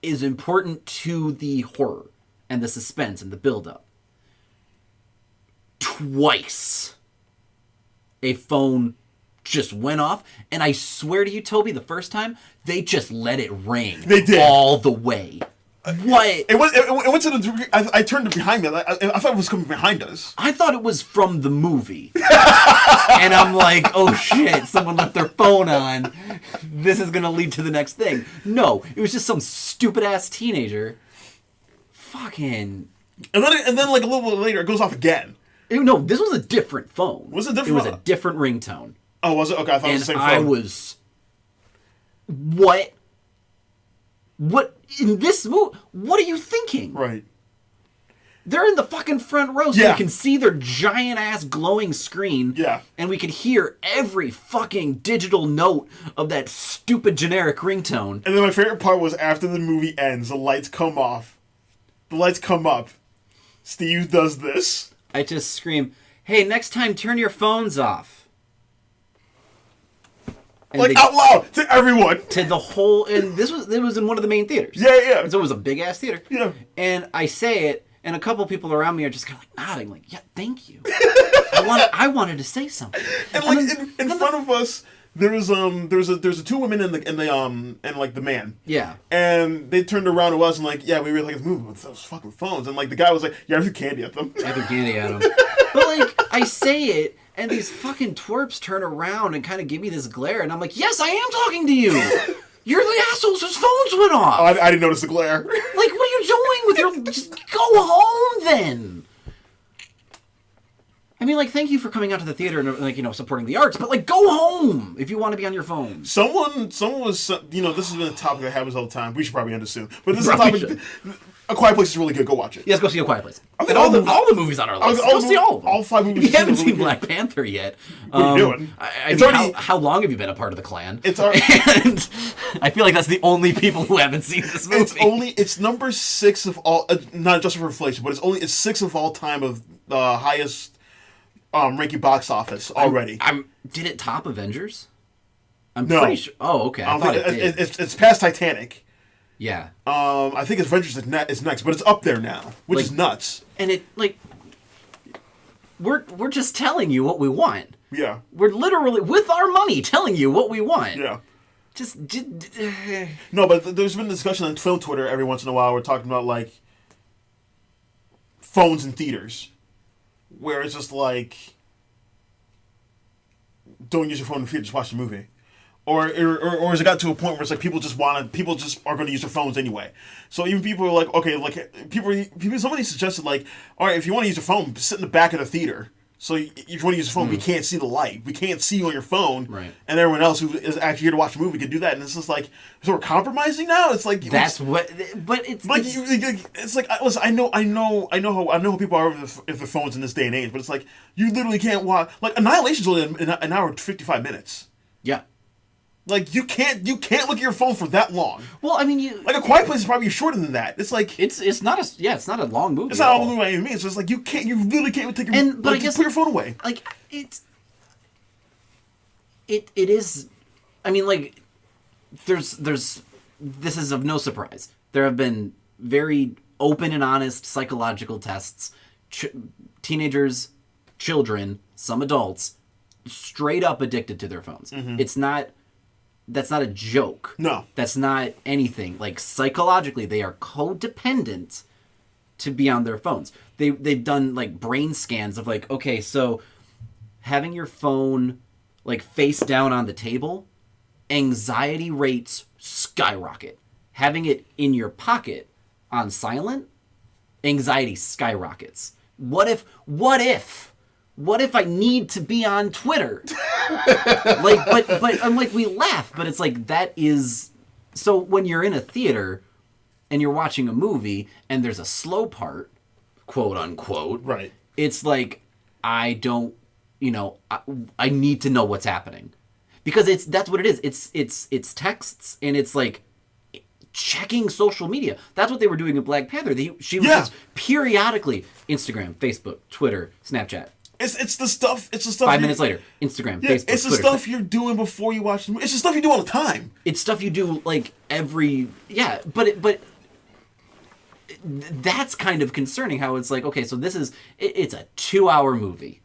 is important to the horror and the suspense and the build-up. Twice, a phone just went off, and I swear to you, Toby, the first time, they just let it ring. They did. All the way. What? It went to the degree, I turned it behind me. I thought it was coming behind us. I thought it was from the movie. And I'm like, oh shit, someone left their phone on. This is going to lead to the next thing. No, it was just some stupid-ass teenager. Fucking... And then like a little bit later, it goes off again. No, this was a different phone. Was it different? It was a different ringtone. Oh, was it? Okay, I thought it was the same phone. And I was... What? What? In this movie? What are you thinking? Right. They're in the fucking front row so you can see their giant-ass glowing screen. Yeah. And we could hear every fucking digital note of that stupid generic ringtone. And then my favorite part was after the movie ends, the lights come off. The lights come up. Steve does this. I just scream, hey, next time turn your phones off. And like out loud to everyone. To the whole, and it was in one of the main theaters. Yeah. So it was a big ass theater. Yeah. And I say it, and a couple people around me are just kind of like nodding, like, yeah, thank you. I wanted to say something. And like in front of us, there's the two women and the man. Yeah. And they turned around to us and like, yeah, we really like the movie with those fucking phones. And like the guy was like, yeah, I threw candy at them. I threw candy at them. But like I say it. And these fucking twerps turn around and kind of give me this glare. And I'm like, yes, I am talking to you. You're the assholes whose phones went off. Oh, I didn't notice the glare. Like, what are you doing with your... Just go home, then. I mean, like, thank you for coming out to the theater and, like, you know, supporting the arts, but, like, go home if you want to be on your phone. Someone was, you know, this has been a topic that happens all the time. We should probably end it soon. But this is a topic. A Quiet Place is really good. Go watch it. Yes, go see A Quiet Place. And all the movies on our list. Go see all of them. All 5 movies. If you haven't seen Black Panther yet, what are you doing? I mean, how long have you been a part of the Klan? And I feel like that's the only people who haven't seen this movie. It's number 6 of all, not just for inflation, but it's 6 of all time of the highest ranking box office already. Did it top Avengers? I'm no. pretty sure. Oh, okay. I thought it did. It's past Titanic. Yeah. I think Avengers is next, but it's up there now, which is nuts. And it, like, we're just telling you what we want. Yeah. We're literally, with our money, telling you what we want. Yeah. Just No, but there's been discussion on film Twitter every once in a while. We're talking about, like, phones in theaters, where it's just like, don't use your phone in the theater, just watch the movie. Or has it got to a point where it's like people just are going to use their phones anyway. So even people are like, okay, like somebody suggested, like, all right, if you want to use your phone, sit in the back of the theater. So if you want to use your phone, we can't see the light. We can't see you on your phone. Right. And everyone else who is actually here to watch the movie can do that. And it's just like, so we're compromising now. It's like that's what. But it's like it's like, listen, I know how people are with their phones in this day and age. But it's like you literally can't watch. Like Annihilation's only an hour and 55 minutes. Yeah. Like you can't look at your phone for that long. Well, I mean, like A Quiet Place is probably shorter than that. It's like it's not a long movie. It's not a long movie by any means. So it's like you literally can't take your but I guess, put your phone away. Like it is. I mean, like there's this is of no surprise. There have been very open and honest psychological tests. Teenagers, children, some adults, straight up addicted to their phones. Mm-hmm. That's not a joke. No. That's not anything. Like, psychologically, they are codependent to be on their phones. They've done, like, brain scans of, like, okay, so having your phone, like, face down on the table, anxiety rates skyrocket. Having it in your pocket on silent, anxiety skyrockets. What if I need to be on Twitter? Like, but I'm like, we laugh, but it's like, that is, so when you're in a theater and you're watching a movie and there's a slow part, quote unquote, right? It's like, I don't, I need to know what's happening, because that's what it is. It's texts, and it's like checking social media. That's what they were doing in Black Panther. She was just periodically Instagram, Facebook, Twitter, Snapchat. It's the stuff. 5 minutes later, Instagram, Facebook, it's the Twitter. stuff you're doing before you watch the movie. It's the stuff you do all the time. It's stuff you do like but that's kind of concerning. How it's like, okay, so it's a 2-hour movie.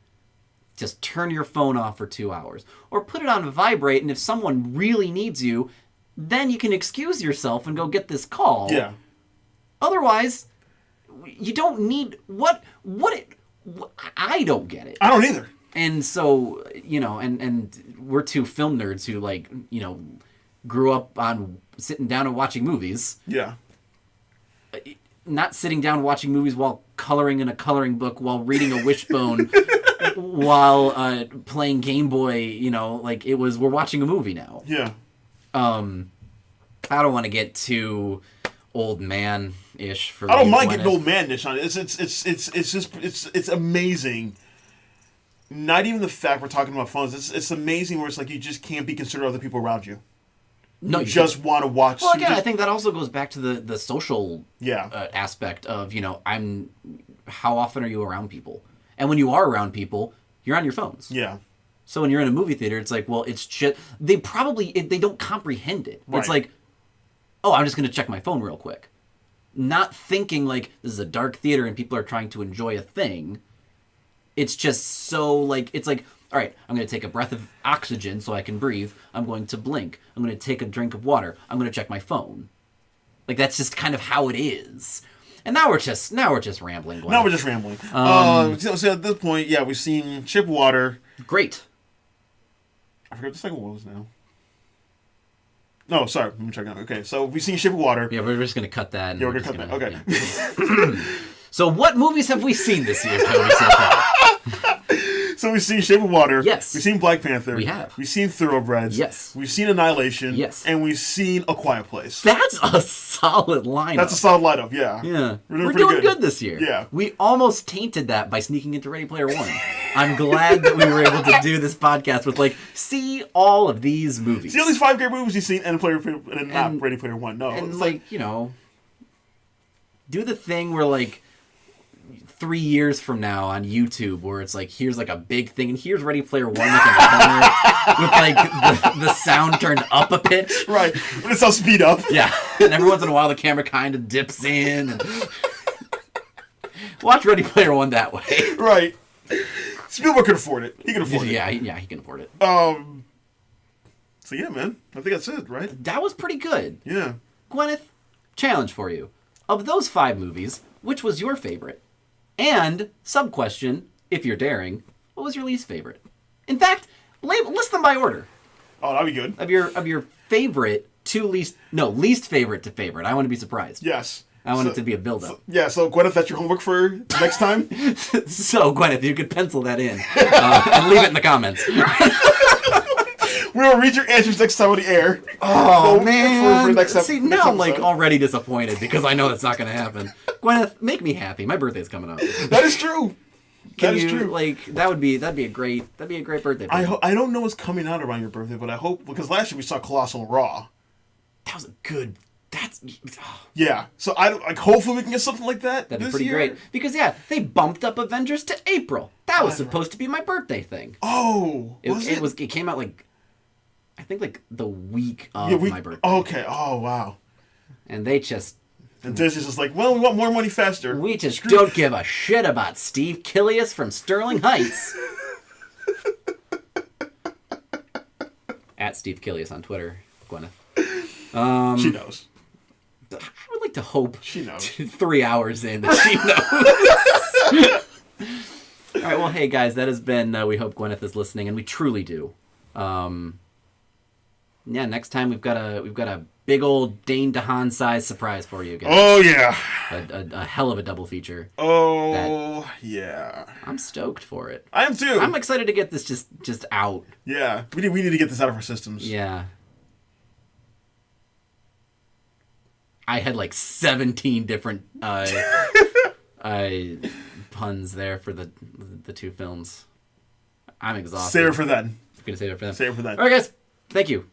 Just turn your phone off for 2 hours, or put it on vibrate, and if someone really needs you, then you can excuse yourself and go get this call. Yeah. Otherwise, you don't need I don't get it. I don't either. And so, and we're two film nerds who, like, grew up on sitting down and watching movies. Yeah. Not sitting down watching movies while coloring in a coloring book, while reading a wishbone, while playing Game Boy, like, we're watching a movie now. Yeah. I don't want to get too old man-ish for I don't mind getting old man-ish on it. It's amazing. Not even the fact we're talking about phones. It's amazing where it's like you just can't be considerate of the people around you. No, you just want to watch. Well, again, I think that also goes back to the social aspect of, how often are you around people? And when you are around people, you're on your phones. Yeah. So when you're in a movie theater, it's like, well, it's shit. They don't comprehend it. Right. It's like, oh, I'm just going to check my phone real quick. Not thinking like this is a dark theater and people are trying to enjoy a thing. It's just so like, it's like, all right, I'm going to take a breath of oxygen so I can breathe. I'm going to blink. I'm going to take a drink of water. I'm going to check my phone. Like, that's just kind of how it is. And now we're just rambling. Glenn. Now we're just rambling. So at this point, we've seen Chipwater. Great. I forgot what the second one was now. No, sorry. Let me check out. Okay, so we've seen Shape of Water. Yeah, we're just going to cut that. Yeah, we're going to cut that. Okay. Yeah. So what movies have we seen this year, Cody, so far? So we've seen Shape of Water. Yes. We've seen Black Panther. We have. We've seen Thoroughbreds. Yes. We've seen Annihilation. Yes. And we've seen A Quiet Place. That's a solid lineup. That's a solid lineup, yeah. Yeah. We're doing pretty good this year. Yeah. We almost tainted that by sneaking into Ready Player One. I'm glad that we were able to do this podcast with, like, see all of these movies. See all these 5 great movies you've seen and not Ready Player One. No. And, like, you know, do the thing where, like, 3 years from now on YouTube where it's like, here's like a big thing and here's Ready Player One like in the corner with like the sound turned up a pitch. Right. But it's all speed up. Yeah. And every once in a while the camera kind of dips in. And... Watch Ready Player One that way. Right. Spielberg can afford it. He can afford it. Yeah, he can afford it. So yeah, man. I think that's it, right? That was pretty good. Yeah. Gwyneth, challenge for you. Of those 5 movies, which was your favorite? And, sub-question, if you're daring, what was your least favorite? In fact, list them by order. Oh, that'd be good. Of your favorite to least favorite to favorite. I want to be surprised. Yes. I want it to be a build-up. So Gwyneth, that's your homework for next time? So, Gwyneth, you could pencil that in. And leave it in the comments. We'll read your answers next time on the air. Oh, man. For next See, now I'm like already disappointed because I know that's not going to happen. Gwyneth, make me happy. My birthday's coming up. That is true. That is true. Like, that'd be a great birthday. I don't know what's coming out around your birthday, but I hope, because last year we saw Colossal Raw. That was a good. Yeah. So hopefully we can get something like that. That'd be pretty great. Because they bumped up Avengers to April. That was supposed to be my birthday thing. Oh, it came out like, I think like the week of my birthday. Okay. Oh wow. And they just. And Disney's just like, well, we want more money faster. We just don't give a shit about Steve Killius from Sterling Heights. At Steve Killius on Twitter, Gwyneth. She knows. I would like to hope she knows. 3 hours in that she knows. All right, well, hey guys, that has been. We hope Gwyneth is listening, and we truly do. Next time we've got a big old Dane DeHaan size surprise for you guys. Oh yeah, a hell of a double feature. Oh yeah, I'm stoked for it. I am too. I'm excited to get this just out. Yeah, we need to get this out of our systems. Yeah. I had like 17 different puns there for the 2 films. I'm exhausted. Save it for then. I'm gonna save it for them. Save it for then. All right, guys. Thank you.